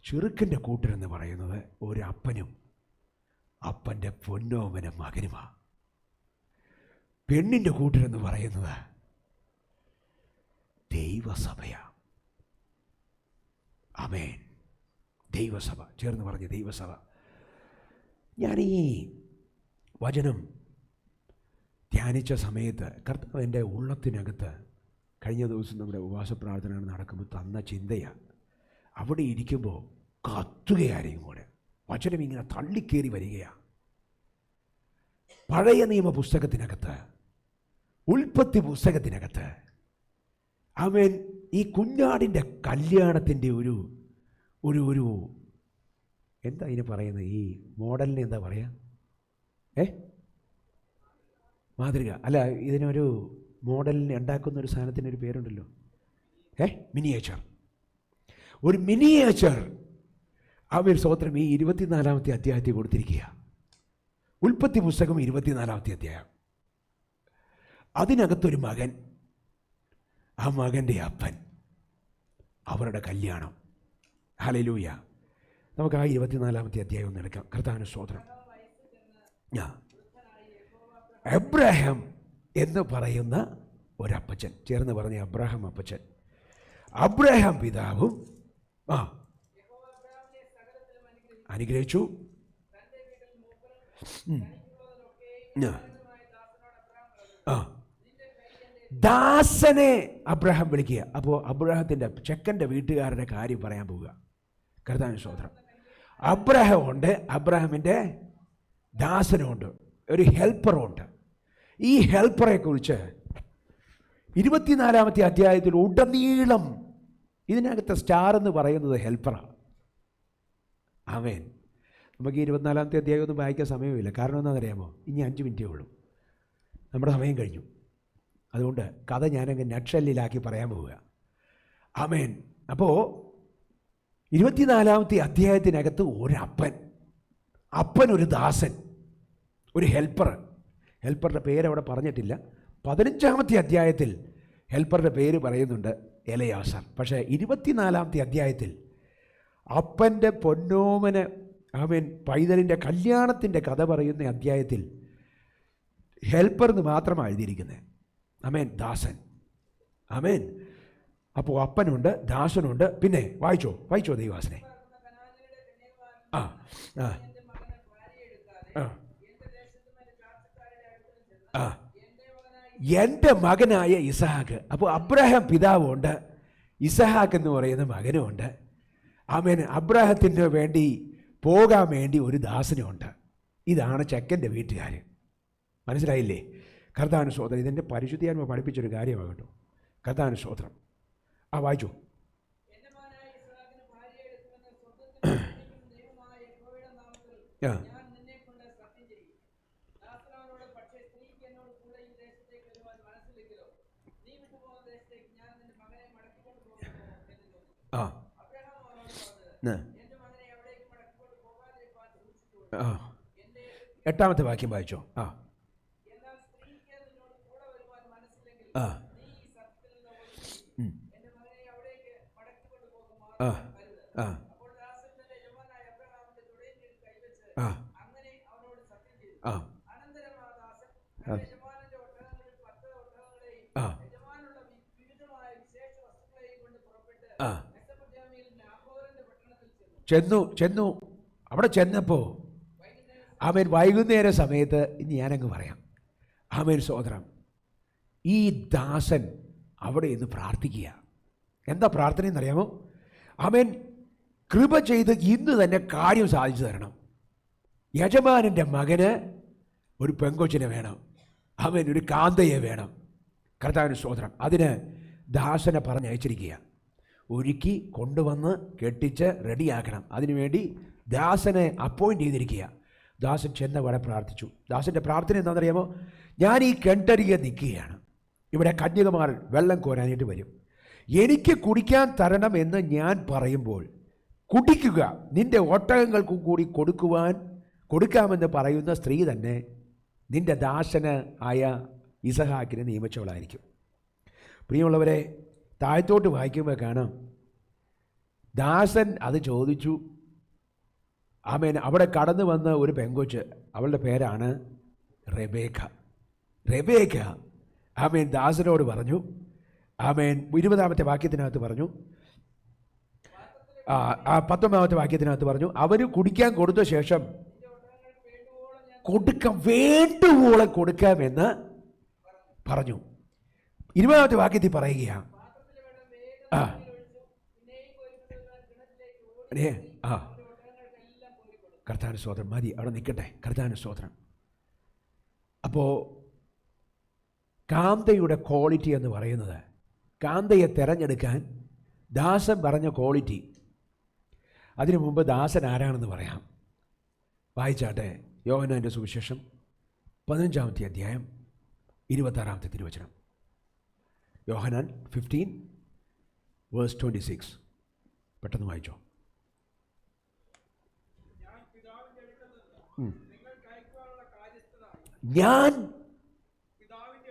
ചെറുക്കൻ്റെ കൂട്ടരെന്ന് പറയുന്നത് ഒരപ്പനും അപ്പൻ്റെ പൊന്നോമന മകനുമാണ്. പെണ്ണിൻ്റെ കൂട്ടരെന്ന് പറയുന്നത് ദൈവസഭയാണ്. ആമേൻ. ദൈവസഭ. ചേർന്ന് പറഞ്ഞ് ദൈവസഭ. ഞാൻ ഈ വചനം ധ്യാനിച്ച സമയത്ത് കർത്താവ് എൻ്റെ ഉള്ളത്തിനകത്ത് കഴിഞ്ഞ ദിവസം നമ്മുടെ ഉപവാസ പ്രാർത്ഥന നടക്കുമ്പോൾ തന്ന ചിന്തയാണ്. അവിടെ ഇരിക്കുമ്പോൾ കത്തുകയായിരിക്കും കൂടെ വചനം ഇങ്ങനെ തള്ളിക്കേറി വരികയാണ്. പഴയ നിയമ പുസ്തകത്തിനകത്ത്, ഉൽപ്പത്തി പുസ്തകത്തിനകത്ത് അവൻ ഈ കുഞ്ഞാടിൻ്റെ കല്യാണത്തിൻ്റെ ഒരു ഒരു ഒരു എന്താ ഇതിന് പറയുന്നത്? ഈ മോഡലിന് എന്താ പറയുക? മാതൃക അല്ല, ഇതിനൊരു മോഡലിന് ഉണ്ടാക്കുന്ന ഒരു സാധനത്തിനൊരു പേരുണ്ടല്ലോ. മിനിയേച്ചർ. ഒരു മിനിയേച്ചർ അവൻ സ്വോത്രം ഈ 24-ാമത്തെ അധ്യായത്തിൽ കൊടുത്തിരിക്കുക. ഉൽപ്പത്തി പുസ്തകം 24-ാമത്തെ അധ്യായം. അതിനകത്തൊരു മകൻ, ആ മകൻ്റെ അപ്പൻ, അവരുടെ കല്യാണം. ഹല്ലേലൂയ. നമുക്ക് ആ 24-ാമത്തെ അധ്യായം ഒന്ന് എടുക്കാം. കർത്താവിന് സ്തോത്രം. എബ്രഹാം എന്ന് പറയുന്ന ഒരപ്പച്ചൻ, ചേർന്ന് പറഞ്ഞ അബ്രഹാം അപ്പച്ചൻ, അബ്രഹാം പിതാവും അനുഗ്രഹിച്ചു. ദാസനെ അബ്രഹാം വിളിക്കുക. അപ്പോൾ അബ്രഹാത്തിൻ്റെ ചെക്കൻ്റെ വീട്ടുകാരുടെ കാര്യം പറയാൻ പോവുക. കർത്താവിന് സ്തോത്രം. അബ്രഹാം ഉണ്ട്, അബ്രഹാമിൻ്റെ ദാസനുമുണ്ട്, ഒരു ഹെൽപ്പറുണ്ട്. ഈ ഹെൽപ്പറെ കുറിച്ച് 24-ാമത്തെ അധ്യായത്തിൽ ഉടനീളം ഇതിനകത്തെ സ്റ്റാർ എന്ന് പറയുന്നത് ഹെൽപ്പറാണ്. ആമേൻ. നമുക്ക് 24-ാമത്തെ അധ്യായം ഒന്നും വായിക്കാൻ സമയമില്ല. കാരണം എന്താണെന്നറിയാമോ? ഇനി 5 മിനിറ്റേ ഉള്ളൂ, നമ്മുടെ സമയം കഴിഞ്ഞു. അതുകൊണ്ട് കഥ ഞാനങ്ങ് നട്ട്ഷെല്ലിലാക്കി പറയാൻ പോവുക. ആമേൻ. അപ്പോൾ 24-ാമത്തെ അധ്യായത്തിനകത്ത് അപ്പൻ ഒരു ദാസൻ, ഒരു ഹെൽപ്പർ. ഹെൽപ്പറുടെ പേര് അവിടെ പറഞ്ഞിട്ടില്ല. 15-ാമത്തെ അധ്യായത്തിൽ ഹെൽപ്പറുടെ പേര് പറയുന്നുണ്ട്, എലയാസാർ. പക്ഷേ 24-ാമത്തെ അധ്യായത്തിൽ അപ്പൻ്റെ പൊന്നോമന് പൈതലിൻ്റെ കല്യാണത്തിൻ്റെ കഥ പറയുന്ന അധ്യായത്തിൽ ഹെൽപ്പർന്ന് മാത്രമാണ് എഴുതിയിരിക്കുന്നത്. ദാസൻ. അപ്പോൾ അപ്പനുണ്ട്, ദാസനുണ്ട്. പിന്നെ വായിച്ചോ ദൈവാസനെ. ആ ആ ആ എൻ്റെ മകനായ ഇസഹാക്ക്. അപ്പോൾ അബ്രഹാം പിതാവുണ്ട്, ഇസഹാക്ക് എന്ന് പറയുന്ന മകനുമുണ്ട്. അബ്രഹത്തിന് വേണ്ടി പോകാൻ വേണ്ടി ഒരു ദാസനുമുണ്ട്. ഇതാണ് ചെക്കൻ്റെ വീട്ടുകാർ. മനസ്സിലായില്ലേ? കർത്താവിന് സ്തോത്രം. ഇതെൻ്റെ പരിശുദ്ധിയാത്മ പഠിപ്പിച്ചൊരു കാര്യമാകട്ടോ. കർത്താവിന് സ്തോത്രം. വായിച്ചു. എട്ടാമത്തെ വാക്യം വായിച്ചോ. ചെന്നു അവിടെ ചെന്നപ്പോൾ വൈകുന്നേര സമയത്ത് ഞാനങ്ങ് പറയാം. സ്തോത്രം. ഈ ദാസൻ അവിടെ ഇന്ന് പ്രാർത്ഥിക്കുക. എന്താ പ്രാർത്ഥനയെന്നറിയാമോ? കൃപ ചെയ്ത് ഇന്ന് തന്നെ കാര്യം സാധിച്ചു തരണം. യജമാനൻ്റെ മകന് ഒരു പെങ്കൊച്ചിനെ വേണം, ഒരു കാന്തയെ വേണം. കർത്താവിന് സ്തോത്രം. അതിന് ദാസനെ പറഞ്ഞയച്ചിരിക്കുക. ഒരുക്കി കൊണ്ടുവന്ന് കെട്ടിച്ച് റെഡിയാക്കണം. അതിനുവേണ്ടി ദാസനെ അപ്പോയിൻ്റ് ചെയ്തിരിക്കുക. ദാസൻ ചെന്നവിടെ പ്രാർത്ഥിച്ചു. ദാസൻ്റെ പ്രാർത്ഥന എന്താണെന്നറിയാമോ? ഞാൻ ഈ കിണറ്റരികെ നിൽക്കുകയാണ്, ഇവിടെ കന്യകമാർ വെള്ളം കോരാനായിട്ട് വരും. എനിക്ക് കുടിക്കാൻ തരണം എന്ന് ഞാൻ പറയുമ്പോൾ കുടിക്കുക, നിൻ്റെ ഒട്ടകങ്ങൾക്കും കൂടി കൊടുക്കാമെന്ന് പറയുന്ന സ്ത്രീ തന്നെ നിൻ്റെ ദാസന് ആയ ഇസഹാക്കിനെ നിയമിച്ചവളായിരിക്കും. പ്രിയമുള്ളവരെ, താഴത്തോട്ട് വായിക്കുമ്പോൾ കാണാം, ദാസൻ അത് ചോദിച്ചു. അവിടെ കടന്നു വന്ന ഒരു പെങ്കൊച്ച്, അവളുടെ പേരാണ് റെബേക്ക. ദാസനോട് പറഞ്ഞു. 20-ാമത്തെ വാക്യത്തിനകത്ത് പറഞ്ഞു, 19-ാമത്തെ വാക്യത്തിനകത്ത് പറഞ്ഞു, അവന് കുടിക്കാൻ കൊടുത്ത ശേഷം വേണ്ടുവോളം കൊടുക്കാമെന്ന് പറഞ്ഞു. 20-ാമത്തെ വാക്യത്തിൽ പറയുകയാണ്, കർത്താവിന് സ്തോത്രം. മതി, അവിടെ നിൽക്കട്ടെ. കർത്താവിന് സ്തോത്രം. അപ്പോൾ കാന്തയുടെ ക്വാളിറ്റി എന്ന് പറയുന്നത്, കാന്തയെ തിരഞ്ഞെടുക്കാൻ ദാസൻ പറഞ്ഞ ക്വാളിറ്റി. അതിനു മുമ്പ് ദാസൻ ആരാണെന്ന് പറയാം. വായിച്ചാട്ടെ. യോഹന്നാൻ്റെ സുവിശേഷം 15-ാമത്തെ അധ്യായം 26-ാമത്തെ തിരുവചനം. യോഹന്നാൻ 15:26. പെട്ടെന്ന് വായിച്ചോ. ഞാൻ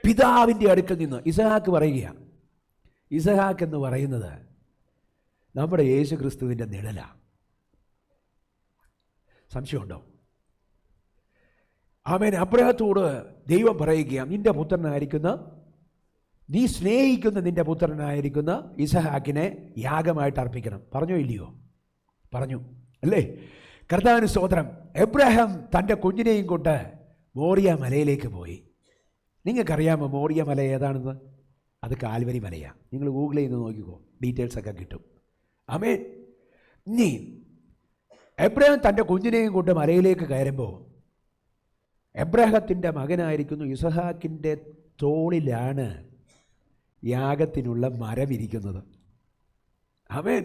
പിതാവിൻ്റെ അടുക്കൽ നിന്ന്. ഇസഹാക്ക് പറയുകയാണ്. ഇസഹാക്ക് എന്ന് പറയുന്നത് നമ്മുടെ യേശു ക്രിസ്തുവിൻ്റെ നിഴലാണ്. സംശയമുണ്ടോ? അബ്രഹത്തോട് ദൈവം പറയുകയാണ്, നിന്റെ പുത്രനായിരിക്കുന്ന, നീ സ്നേഹിക്കുന്ന നിന്റെ പുത്രനായിരിക്കുന്ന ഇസഹാക്കിനെ യാഗമായിട്ട് അർപ്പിക്കണം. പറഞ്ഞോ ഇല്ലയോ? പറഞ്ഞു അല്ലേ? കർത്താവിന് സ്തോത്രം. എബ്രഹാം തൻ്റെ കുഞ്ഞിനെയും കൊണ്ട് മോറിയ മലയിലേക്ക് പോയി. നിങ്ങൾക്കറിയാമോ മോറിയ മല ഏതാണെന്ന്? അത് കാൽവരി മലയാണ്. നിങ്ങൾ ഗൂഗിൾ ചെയ്ത് നോക്കിക്കോ, ഡീറ്റെയിൽസൊക്കെ കിട്ടും. ആമേൻ. ഇനി എബ്രഹാം തൻ്റെ കുഞ്ഞിനെയും കൊണ്ട് മലയിലേക്ക് കയറുമ്പോൾ എബ്രഹാത്തിൻ്റെ മകനായിരിക്കുന്നു ഇസഹാക്കിൻ്റെ തോളിലാണ് യാഗത്തിനുള്ള മരം ഇരിക്കുന്നത്. ആമേൻ.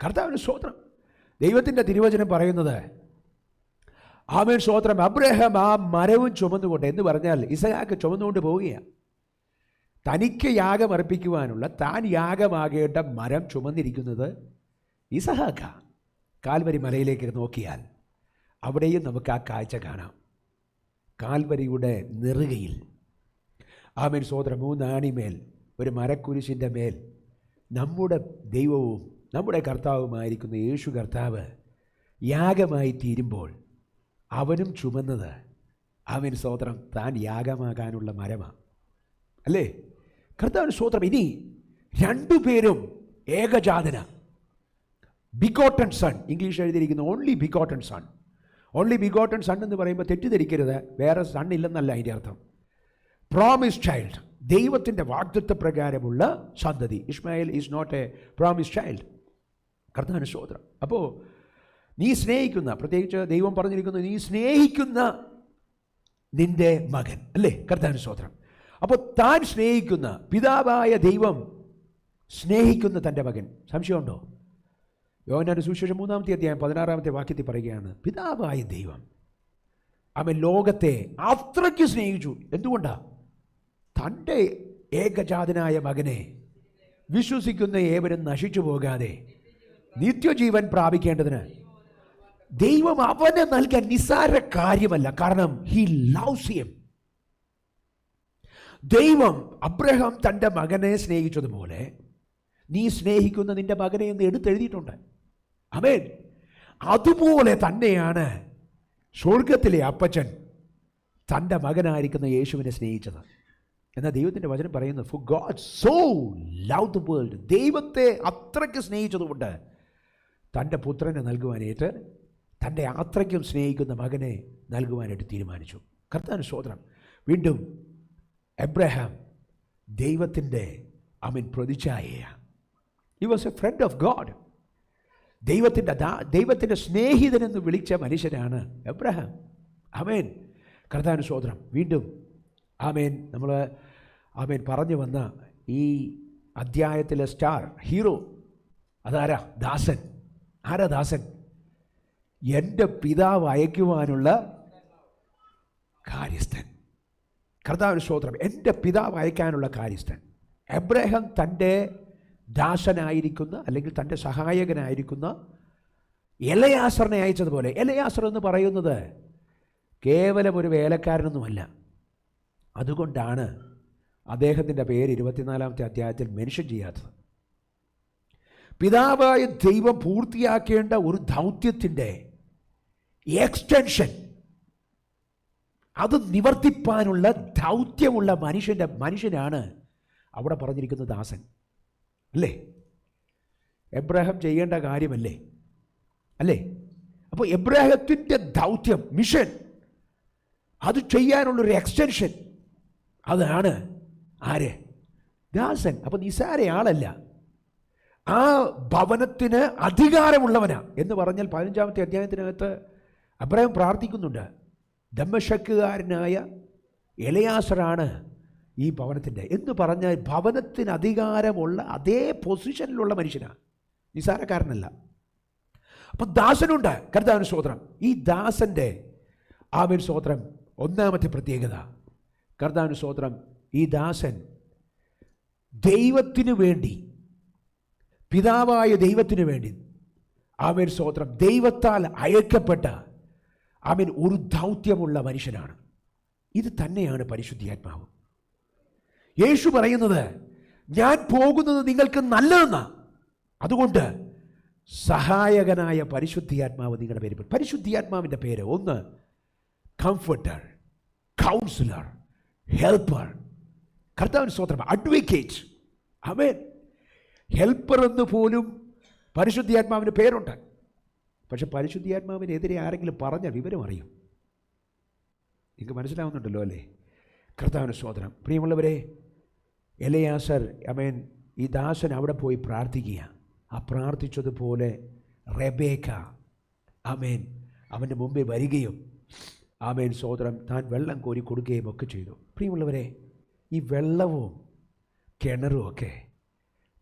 കർത്താവിന് സ്തോത്രം. ദൈവത്തിൻ്റെ തിരുവചനം പറയുന്നത്, ആമേൻ സ്തോത്രം, അബ്രഹാം ആ മരവും ചുമന്നുകൊണ്ട്, എന്ന് പറഞ്ഞാൽ ഇസഹാക്ക് ചുമന്നുകൊണ്ട് പോവുകയാണ്. തനിക്ക് യാഗം അർപ്പിക്കുവാനുള്ള, താൻ യാഗമാകേണ്ട മരം ചുമന്നിരിക്കുന്നത് ഇസഹാക്ക. കാൽവരി മലയിലേക്ക് നോക്കിയാൽ അവിടെയും നമുക്ക് ആ കാഴ്ച കാണാം. കാൽവരിയുടെ നെറുകയിൽ, ആമേൻ സ്തോത്രം, 3 ആണിമേൽ ഒരു മരക്കുരിശിൻ്റെ മേൽ നമ്മുടെ ദൈവവും നമ്മുടെ കർത്താവുമായിരിക്കുന്ന യേശു കർത്താവ് യാഗമായി തീരുമ്പോൾ അവനും ചുമന്നത്, ആമേൻ സ്തോത്രം, താൻ യാഗമാകാനുള്ള മരമാണ്. അല്ലേ? കർത്താവിന് സ്തോത്രം. ഇനി രണ്ടുപേരും ഏകജാതന, ബിഗോട്ടൺ സൺ, ഇംഗ്ലീഷ് എഴുതിയിരിക്കുന്നു only begotten sun. Only begotten sun എന്ന് പറയുമ്പോൾ തെറ്റിദ്ധരിക്കരുത്, വേറെ സൺ ഇല്ലെന്നല്ല അതിൻ്റെ അർത്ഥം. പ്രോമിസ് ചൈൽഡ്, ദൈവത്തിൻ്റെ വാഗ്ദത്ത പ്രകാരമുള്ള സന്തതി. Ishmael is not a promise child. കർത്താവിന് സ്തോത്രം. അപ്പോൾ നീ സ്നേഹിക്കുന്ന, പ്രത്യേകിച്ച് ദൈവം പറഞ്ഞിരിക്കുന്നു, നീ സ്നേഹിക്കുന്ന നിൻ്റെ മകൻ, അല്ലേ? കർത്താവിന് സ്തോത്രം. അപ്പോൾ താൻ സ്നേഹിക്കുന്ന, പിതാവായ ദൈവം സ്നേഹിക്കുന്ന തൻ്റെ മകൻ. സംശയമുണ്ടോ? യോഹന്നാന്റെ സുവിശേഷം 3-ാമത്തെ അധ്യായം 16-ാമത്തെ വാക്യത്തിൽ പറയുകയാണ്, പിതാവായ ദൈവം അവൻ ലോകത്തെ അത്രയ്ക്ക് സ്നേഹിച്ചു. എന്തുകൊണ്ടാണ്? തൻ്റെ ഏകജാതനായ മകനെ വിശ്വസിക്കുന്ന ഏവരും നശിച്ചു പോകാതെ നിത്യജീവൻ പ്രാപിക്കേണ്ടതിന് ദൈവം അവനെ നൽകാൻ നിസ്സാര കാര്യമല്ല. കാരണം ഹി ലവ്സ് ഹിം. ദൈവം അബ്രഹാം തൻ്റെ മകനെ സ്നേഹിച്ചതുപോലെ നീ സ്നേഹിക്കുന്ന നിൻ്റെ മകനെ എന്ന് എടുത്തെഴുതിയിട്ടുണ്ട്. ആമേൻ. അതുപോലെ തന്നെയാണ് സ്വർഗത്തിലെ അപ്പച്ചൻ തൻ്റെ മകനായിരിക്കുന്ന യേശുവിനെ സ്നേഹിച്ചത്. എന്നാൽ ദൈവത്തിൻ്റെ വചനം പറയുന്നത്, for God so love the world, ദൈവത്തെ അത്രയ്ക്ക് സ്നേഹിച്ചതുകൊണ്ട് തൻ്റെ പുത്രനെ നൽകുവാനായിട്ട്, തൻ്റെ അത്രയ്ക്കും സ്നേഹിക്കുന്ന മകനെ നൽകുവാനായിട്ട് തീരുമാനിച്ചു. കർത്താവിന് സ്തോത്രം. വീണ്ടും എബ്രഹാം ദൈവത്തിൻ്റെ പ്രതിച്ഛായയാണ്. He was a friend of God. ദൈവത്തിൻ്റെ സ്നേഹിതനെന്ന് വിളിച്ച മനുഷ്യനാണ് എബ്രഹാം. ആമേൻ. കർത്താവിന് സ്തോത്രം. വീണ്ടും ആമേൻ. നമ്മൾ ആമേൻ പറഞ്ഞു വന്ന ഈ അധ്യായത്തിലെ സ്റ്റാർ ഹീറോ അതാരാ? ദാസൻ. ആരാ ദാസൻ? എൻ്റെ പിതാവ് അയക്കുവാനുള്ള കാര്യസ്ഥൻ. കർത്താവിന് സ്തോത്രം. എൻ്റെ പിതാവ് അയക്കാനുള്ള കാര്യസ്ഥൻ. എബ്രഹാം തൻ്റെ ദാസനായിരിക്കുന്ന, അല്ലെങ്കിൽ തൻ്റെ സഹായകനായിരിക്കുന്ന എലയാസറിനെ അയച്ചതുപോലെ, എലയാസർ എന്ന് പറയുന്നത് കേവലം ഒരു വേലക്കാരനൊന്നുമല്ല. അതുകൊണ്ടാണ് അദ്ദേഹത്തിൻ്റെ പേര് 24-ാമത്തെ അധ്യായത്തിൽ മെൻഷൻ ചെയ്യാത്തത്. പിതാവായ ദൈവം പൂർത്തിയാക്കേണ്ട ഒരു ദൗത്യത്തിൻ്റെ എക്സ്റ്റൻഷൻ, അത് നിവർത്തിപ്പാനുള്ള ദൗത്യമുള്ള മനുഷ്യനാണ് അവിടെ പറഞ്ഞിരിക്കുന്നത് ദാസൻ. അല്ലേ? എബ്രഹാം ചെയ്യേണ്ട കാര്യമല്ലേ? അല്ലേ? അപ്പോൾ എബ്രഹാത്തിൻ്റെ ദൗത്യം, മിഷൻ, അത് ചെയ്യാനുള്ളൊരു എക്സ്റ്റൻഷൻ, അതാണ് ആര്? ദാസൻ. അപ്പോൾ നിസ്സാര ആളല്ല, ആ ഭവനത്തിന് അധികാരമുള്ളവനാ എന്ന് പറഞ്ഞാൽ 15-ാമത്തെ അധ്യായത്തിനകത്ത് അബ്രഹാം പ്രാർത്ഥിക്കുന്നുണ്ട്, ദമ്മശക്കുകാരനായ എലയാസറാണ് ഈ ഭവനത്തിൻ്റെ എന്ന് പറഞ്ഞാൽ ഭവനത്തിന് അധികാരമുള്ള അതേ പൊസിഷനിലുള്ള മനുഷ്യനാണ്, നിസാരക്കാരനല്ല. അപ്പം ദാസനുണ്ട്. കർത്താവിന് സ്തോത്രം. ഈ ദാസൻ്റെ ആമേൻ സ്തോത്രം ഒന്നാമത്തെ പ്രത്യേകത, കർത്താവിന് സ്തോത്രം, ഈ ദാസൻ ദൈവത്തിനു വേണ്ടി, പിതാവായ ദൈവത്തിനു വേണ്ടി, ആമേൻ സ്തോത്രം, ദൈവത്താൽ അയക്കപ്പെട്ട ആമേൻ ഒരു ദൗത്യമുള്ള മനുഷ്യനാണ്. ഇത് തന്നെയാണ് പരിശുദ്ധാത്മാവ്. യേശു പറയുന്നത്, ഞാൻ പോകുന്നത് നിങ്ങൾക്ക് നല്ലതെന്നാ, അതുകൊണ്ട് സഹായകനായ പരിശുദ്ധാത്മാവ് നിങ്ങളുടെ പേര്. പരിശുദ്ധാത്മാവിൻ്റെ പേര് ഒന്ന് കംഫർട്ടർ, കൗൺസിലർ, ഹെൽപ്പർ. കർത്താവിന് സ്തോത്രം. അഡ്വക്കേറ്റ്. ആമേൻ. ഹെൽപ്പർ എന്ന് പോലും പരിശുദ്ധാത്മാവിന് പേരുണ്ട്. പക്ഷെ പരിശുദ്ധാത്മാവിനെതിരെ ആരെങ്കിലും പറഞ്ഞ വിവരം അറിയും. നിങ്ങൾക്ക് മനസ്സിലാവുന്നുണ്ടല്ലോ അല്ലേ? കർത്താവിന് സ്തോത്രം. പ്രിയമുള്ളവരെ, എലയാസർ ഈ ദാസൻ അവിടെ പോയി പ്രാർത്ഥിക്കുക. ആ പ്രാർത്ഥിച്ചതുപോലെ റെബേക്ക അവൻ്റെ മുമ്പിൽ വരികയും സഹോദരൻ താൻ വെള്ളം കോരി കൊടുക്കുകയും ഒക്കെ ചെയ്തു. പ്രിയമുള്ളവരെ, ഈ വെള്ളവും കിണറും ഒക്കെ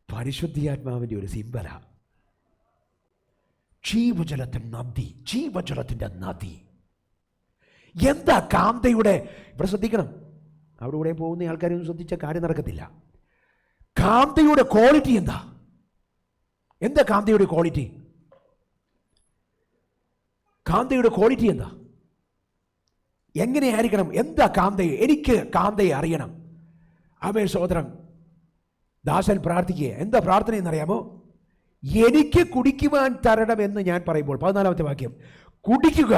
പരിശുദ്ധാത്മാവിൻ്റെ ഒരു സിംബലാണ്. ജീവജലത്തിൻ്റെ നദി. എന്താ കാന്തയുടെ, ഇവിടെ ശ്രദ്ധിക്കണം, അവിടെ ഇവിടെ പോകുന്ന ആൾക്കാരൊന്നും ശ്രദ്ധിച്ച കാര്യം നടക്കത്തില്ല. കാന്തയുടെ ക്വാളിറ്റി എന്താ? കാന്തയുടെ ക്വാളിറ്റി? കാന്തയുടെ ക്വാളിറ്റി എന്താ? എങ്ങനെയായിരിക്കണം? എന്താ കാന്തയെ? എനിക്ക് കാന്തയെ അറിയണം. സഹോദരൻ ദാസൻ പ്രാർത്ഥിക്കുക. എന്താ പ്രാർത്ഥന എന്നറിയാമോ? എനിക്ക് കുടിക്കുവാൻ തരണമെന്ന് ഞാൻ പറയുമ്പോൾ 14-ാമത്തെ വാക്യം, കുടിക്കുക,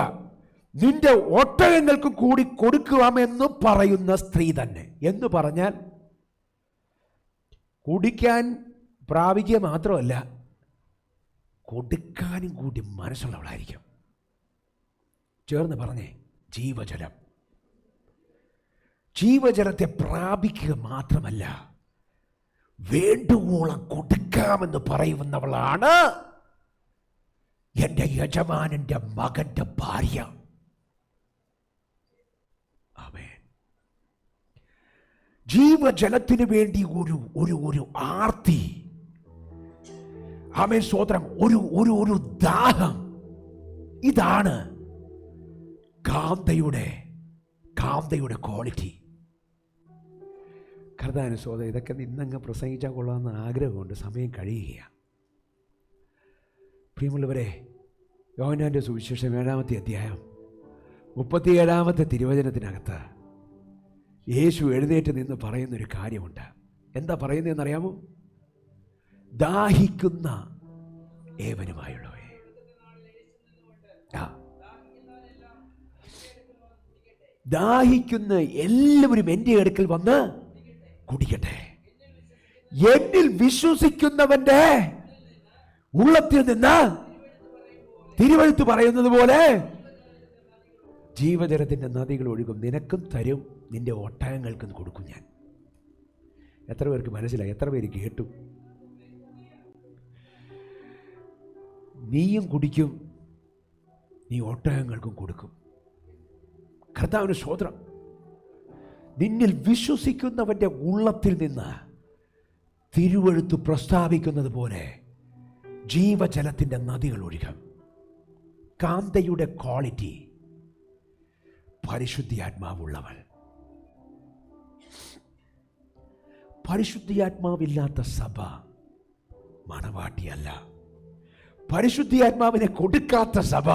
നിന്റെ ഒട്ടകങ്ങൾക്ക് കൂടി കൊടുക്കുവാമെന്ന് പറയുന്ന സ്ത്രീ തന്നെ. എന്ന് പറഞ്ഞാൽ കുടിക്കാൻ പ്രാപിക്കുക മാത്രമല്ല, കൊടുക്കാനും കൂടി മനസ്സുള്ളവളായിരിക്കും. ചേർന്ന് പറഞ്ഞേ, ജീവജലത്തെ പ്രാപിക്കുക മാത്രമല്ല, വേണ്ടുവോളം കൊടുക്കാമെന്ന് പറയുന്നവളാണ് എൻ്റെ യജമാനൻ്റെ മകൻ്റെ ഭാര്യ. ആമേൻ. ജീവജലത്തിന് വേണ്ടി ഒരു ആർത്തി, സ്തോത്രം, ഒരു ദാഹം. ഇതാണ് കാന്തയുടെ ക്വാളിറ്റി. കർത്താവിന് സോദരം, ഇതൊക്കെ ഇന്നങ്ങ് പ്രസംഗിച്ചാൽ കൊള്ളാമെന്ന് ആഗ്രഹമുണ്ട്. സമയം കഴിയുകയാണ്. പ്രിയമുള്ളവരെ, യോഹന്നാന്റെ സുവിശേഷം 7-ാമത്തെ അധ്യായം 37-ാമത്തെ തിരുവചനത്തിനകത്ത് യേശു എഴുന്നേറ്റ് നിന്ന് പറയുന്നൊരു കാര്യമുണ്ട്. എന്താ പറയുന്നതെന്നറിയാമോ? ദാഹിക്കുന്ന ഏവനുമായുള്ളവേ, ദാഹിക്കുന്ന എല്ലാവരും എൻ്റെ അടുക്കൽ വന്ന് കുടിക്കട്ടെ. എന്നിൽ വിശ്വസിക്കുന്നവന്റെ ഉള്ളത്തിൽ നിന്ന് തിരുവെഴുത്ത് പറയുന്നത് പോലെ ജീവജലത്തിൻ്റെ നദികൾ ഒഴുകും. നിനക്കും തരും, നിന്റെ ഒട്ടകങ്ങൾക്കും കൊടുക്കും ഞാൻ. എത്ര പേർക്ക് മനസ്സിലായി? എത്ര പേര് കേട്ടു? നീയും കുടിക്കും, നീ ഒട്ടകങ്ങൾക്കും കൊടുക്കും. കർത്താവിന് സ്തോത്രം. നിന്നിൽ വിശ്വസിക്കുന്നവന്റെ ഉള്ളത്തിൽ നിന്ന് തിരുവെഴുത്ത് പ്രസ്താവിക്കുന്നത് പോലെ ജീവജലത്തിൻ്റെ നദികൾ ഒഴുകും. കാന്തയുടെ ക്വാളിറ്റി, പരിശുദ്ധാത്മാവുള്ളവൾ. പരിശുദ്ധാത്മാവില്ലാത്ത സഭ മണവാട്ടിയല്ല. പരിശുദ്ധാത്മാവിനെ കൊടുക്കാത്ത സഭ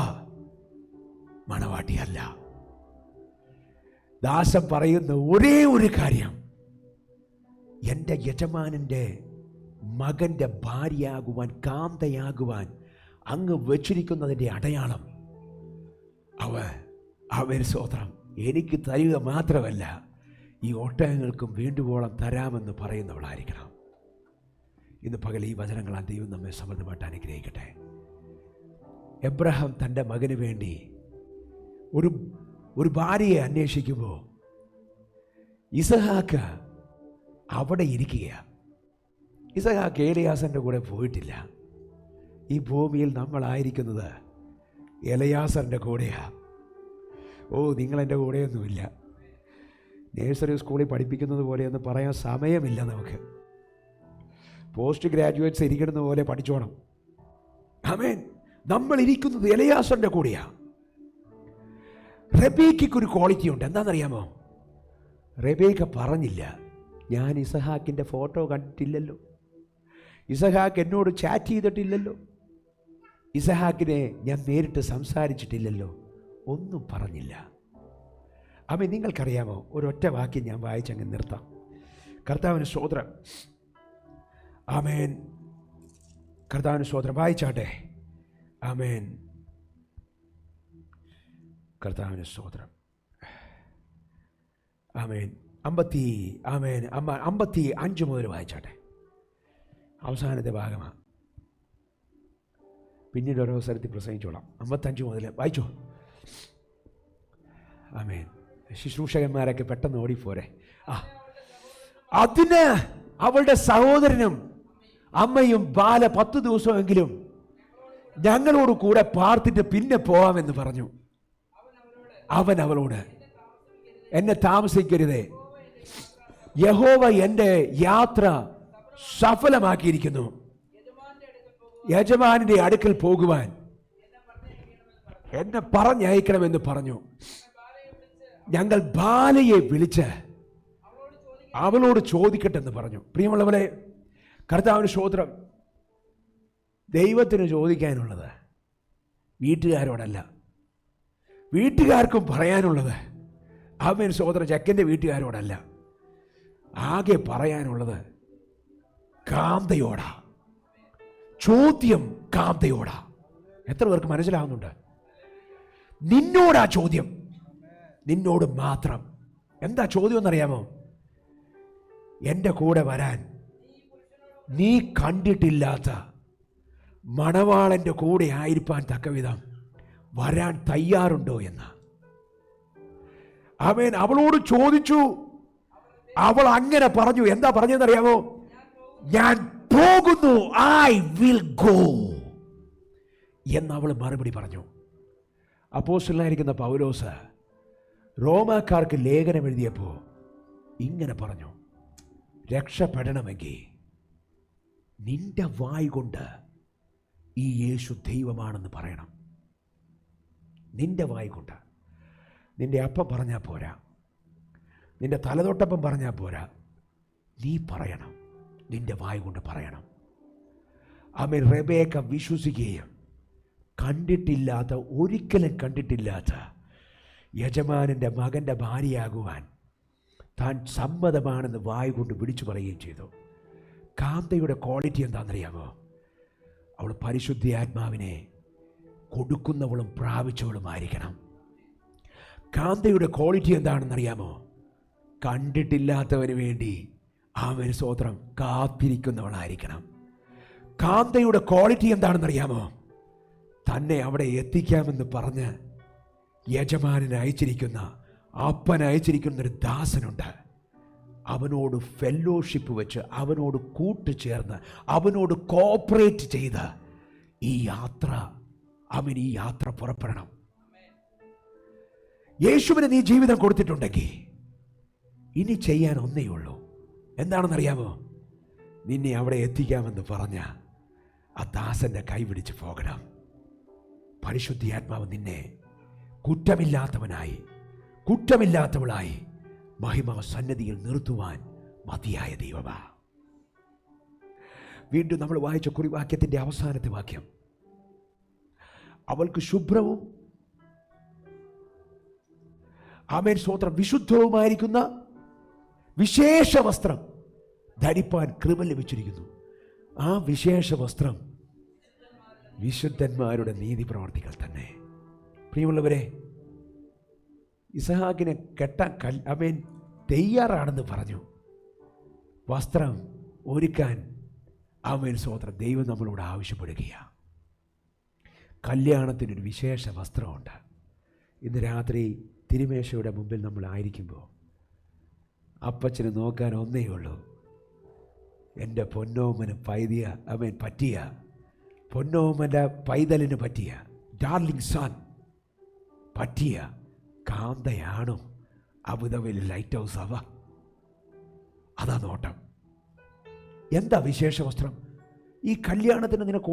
മണവാട്ടിയല്ല. ദാസൻ പറയുന്ന ഒരേ ഒരു കാര്യം, എൻ്റെ യജമാനൻ്റെ മകൻ്റെ ഭാര്യയാകുവാൻ, കാന്തയാകുവാൻ അങ്ങ് വച്ചിരിക്കുന്നതിൻ്റെ അടയാളം അവൻ സ്വതന്ത്രം എനിക്ക് തരിക മാത്രമല്ല, ഈ ഒട്ടകങ്ങൾക്കും വേണ്ടുവോളം തരാമെന്ന് പറയുന്നവളായിരിക്കണം. ഇന്ന് പകൽ ഈ വചനങ്ങളാൽ ദൈവം നമ്മെ സമൃദ്ധമായിട്ട് അനുഗ്രഹിക്കട്ടെ. എബ്രഹാം തൻ്റെ മകന് വേണ്ടി ഒരു ഭാര്യയെ അന്വേഷിക്കുമ്പോൾ ഇസഹാക്ക് അവിടെ ഇരിക്കുകയാണ്. ഇസഹാക്ക് എലയാസൻ്റെ കൂടെ പോയിട്ടില്ല. ഈ ഭൂമിയിൽ നമ്മളായിരിക്കുന്നത് എലയാസറിൻ്റെ കൂടെയാണ്. നിങ്ങളെൻ്റെ കൂടെയൊന്നുമില്ല. നേഴ്സറി സ്കൂളിൽ പഠിപ്പിക്കുന്നത് പോലെയൊന്നും പറയാൻ സമയമില്ല നമുക്ക്. പോസ്റ്റ് ഗ്രാജുവേറ്റ്സ് ഇരിക്കുന്ന പോലെ പഠിച്ചോണം. ആമേൻ. നമ്മൾ ഇരിക്കുന്നത് എലയാസറിൻ്റെ കൂടെയാണ്. റെബേക്കയ്ക്കൊരു ക്വാളിറ്റി ഉണ്ട്. എന്താണെന്നറിയാമോ? റെബേക്ക പറഞ്ഞില്ല, ഞാൻ ഇസഹാക്കിൻ്റെ ഫോട്ടോ കണ്ടിട്ടില്ലല്ലോ, ഇസഹാക്ക് എന്നോട് ചാറ്റ് ചെയ്തിട്ടില്ലല്ലോ, ഇസഹാക്കിനെ ഞാൻ നേരിട്ട് സംസാരിച്ചിട്ടില്ലല്ലോ, ഒന്നും പറഞ്ഞില്ല. ആമേൻ. നിങ്ങൾക്കറിയാമോ, ഒരൊറ്റ വാക്യം ഞാൻ വായിച്ചങ്ങ് നിർത്താം. കർത്താവിന് സ്തോത്രം. ആമേൻ. കർത്താവിന് സ്തോത്രം. വായിച്ചാട്ടെ. ആമേൻ. കർത്താവിന് സ്തോത്രം. ആമേൻ. 55 മുതൽ വായിച്ചാട്ടെ. അവസാനത്തെ ഭാഗമാണ്. പിന്നീട് ഓരോ സ്ഥലത്തിൽ പ്രസംഗിച്ചോളാം. 55 മുതൽ വായിച്ചോ. ആമേൻ. ശുശ്രൂഷകന്മാരൊക്കെ പെട്ടെന്ന് ഓടിപ്പോരെ. അതിന് അവളുടെ സഹോദരനും അമ്മയും ബാല 10 ദിവസമെങ്കിലും ഞങ്ങളോട് കൂടെ പാർത്തിട്ട് പിന്നെ പോവാമെന്ന് പറഞ്ഞു. അവൻ അവളോട്, എന്നെ താമസിക്കരുതേ, യഹോവ എൻ്റെ യാത്ര സഫലമാക്കിയിരിക്കുന്നു, യജമാനന്റെ അടുക്കൽ പോകുവാൻ എന്നെ പറഞ്ഞയക്കണമെന്ന് പറഞ്ഞു. ഞങ്ങൾ ബാലയെ വിളിച്ച് അവളോട് ചോദിക്കട്ടെന്ന് പറഞ്ഞു. പ്രിയമുള്ളവരെ, കർത്താവിന് സ്തോത്രം. ദൈവത്തിന് ചോദിക്കാനുള്ളത് വീട്ടുകാരോടല്ല, വീട്ടുകാർക്കും പറയാനുള്ളത് അവൻ സ്തോത്രം ചെക്കൻ്റെ വീട്ടുകാരോടല്ല, ആകെ പറയാനുള്ളത് കാന്തയോടാ. ചോദ്യം കാന്തയോടാ. എത്ര പേർക്ക് മനസ്സിലാവുന്നുണ്ട്? നിന്നോടാ ചോദ്യം, നിന്നോട് മാത്രം. എന്താ ചോദ്യം എന്നറിയാമോ? എൻ്റെ കൂടെ വരാൻ നീ കണ്ടിട്ടില്ലാത്ത മണവാളൻ്റെ കൂടെ ആയിരിക്കാൻ തക്കവിധം വരാൻ തയ്യാറുണ്ടോ എന്ന് അവൻ അവളോട് ചോദിച്ചു. അവൾ അങ്ങനെ പറഞ്ഞു. എന്താ പറഞ്ഞതെന്നറിയാമോ? ഞാൻ പോകുന്നു, ഐ വിൽ ഗോ എന്ന് അവൾ മറുപടി പറഞ്ഞു. അപ്പോസ്തലനായിരിക്കുന്ന പൗലോസ് റോമാക്കാർക്ക് ലേഖനം എഴുതിയപ്പോൾ ഇങ്ങനെ പറഞ്ഞു, രക്ഷപ്പെടണമെങ്കിൽ നിന്റെ വായ് കൊണ്ട് ഈ യേശു ദൈവമാണെന്ന് പറയണം. നിന്റെ വായ് കൊണ്ട്. നിന്റെ അപ്പം പറഞ്ഞാൽ പോരാ, നിന്റെ തലതൊട്ടപ്പം പറഞ്ഞാൽ പോരാ, നീ പറയണം, നിന്റെ വായ് കൊണ്ട് പറയണം. ആമേൻ. റെബേക്ക വിശ്വസിക്കുകയും കണ്ടിട്ടില്ലാത്ത, ഒരിക്കലും കണ്ടിട്ടില്ലാത്ത യജമാനൻ്റെ മകൻ്റെ ഭാര്യയാകുവാൻ താൻ സമ്മതമാണെന്ന് വായ് കൊണ്ട് വിളിച്ചു പറയുകയും ചെയ്തു. കാന്തയുടെ ക്വാളിറ്റി എന്താണെന്നറിയാമോ? അവൾ പരിശുദ്ധാത്മാവിനെ കൊടുക്കുന്നവളും പ്രാപിച്ചവളുമായിരിക്കണം. കാന്തയുടെ ക്വാളിറ്റി എന്താണെന്നറിയാമോ? കണ്ടിട്ടില്ലാത്തവന് വേണ്ടി അവൻ സ്തോത്രം കാത്തിരിക്കുന്നവളായിരിക്കണം. കാന്തയുടെ ക്വാളിറ്റി എന്താണെന്നറിയാമോ? തന്നെ അവിടെ എത്തിക്കാമെന്ന് പറഞ്ഞ് യജമാനൻ അയച്ചിരിക്കുന്ന, അപ്പൻ അയച്ചിരിക്കുന്നൊരു ദാസനുണ്ട്. അവനോട് ഫെല്ലോഷിപ്പ് വെച്ച്, അവനോട് കൂട്ടുചേർന്ന്, അവനോട് കോപ്പറേറ്റ് ചെയ്ത് ഈ യാത്ര പുറപ്പെടണം. യേശുവിന് നീ ജീവിതം കൊടുത്തിട്ടുണ്ടെങ്കിൽ ഇനി ചെയ്യാൻ ഒന്നേ ഉള്ളൂ. എന്താണെന്നറിയാമോ? നിന്നെ അവിടെ എത്തിക്കാമെന്ന് പറഞ്ഞ ആ ദാസന്റെ കൈ പിടിച്ച് പോകണം. പരിശുദ്ധാത്മാവ് നിന്നെ കുറ്റമില്ലാത്തവനായി, കുറ്റമില്ലാത്തവളായി മഹിമ സന്നിധിയിൽ നിർത്തുവാൻ മതിയായ ദൈവമാ. വീണ്ടും നമ്മൾ വായിച്ച കുറിവാക്യത്തിൻ്റെ അവസാനത്തെ വാക്യം, അവൾക്ക് ശുഭ്രവും ആമേൻ സ്തോത്രം വിശുദ്ധവുമായിരിക്കുന്ന വിശേഷ വസ്ത്രം ധരിപ്പാൻ കൃപ ലഭിച്ചിരിക്കുന്നു. ആ വിശേഷ വസ്ത്രം വിശുദ്ധന്മാരുടെ നീതി പ്രവർത്തികൾ തന്നെ. പ്രിയമുള്ളവരെ, ഇസഹാക്കിനെ കെട്ടാൻ അവൻ തയ്യാറാണെന്ന് പറഞ്ഞു. വസ്ത്രം ഒരുക്കാൻ അവൻ സ്തോത്രം ദൈവം നമ്മളോട് ആവശ്യപ്പെടുകയാണ്. കല്യാണത്തിനൊരു വിശേഷ വസ്ത്രമുണ്ട്. ഇന്ന് രാത്രി തിരുമേശയുടെ മുമ്പിൽ നമ്മളായിരിക്കുമ്പോൾ അപ്പച്ചന് നോക്കാൻ ഒന്നേ ഉള്ളൂ, എൻ്റെ പൊന്നോമന് പറ്റിയ പൊന്നോമൻ്റെ പൈതലിന് പറ്റിയ ഡാർലിംഗ് സൺ പറ്റിയ കാന്തയാണോ അബുദാബിയിൽ ലൈറ്റ് ഹൗസ് അവ? അതാ നോട്ടം. എന്താ വിശേഷ വസ്ത്രം? ഈ കല്യാണത്തിന് നിനക്ക്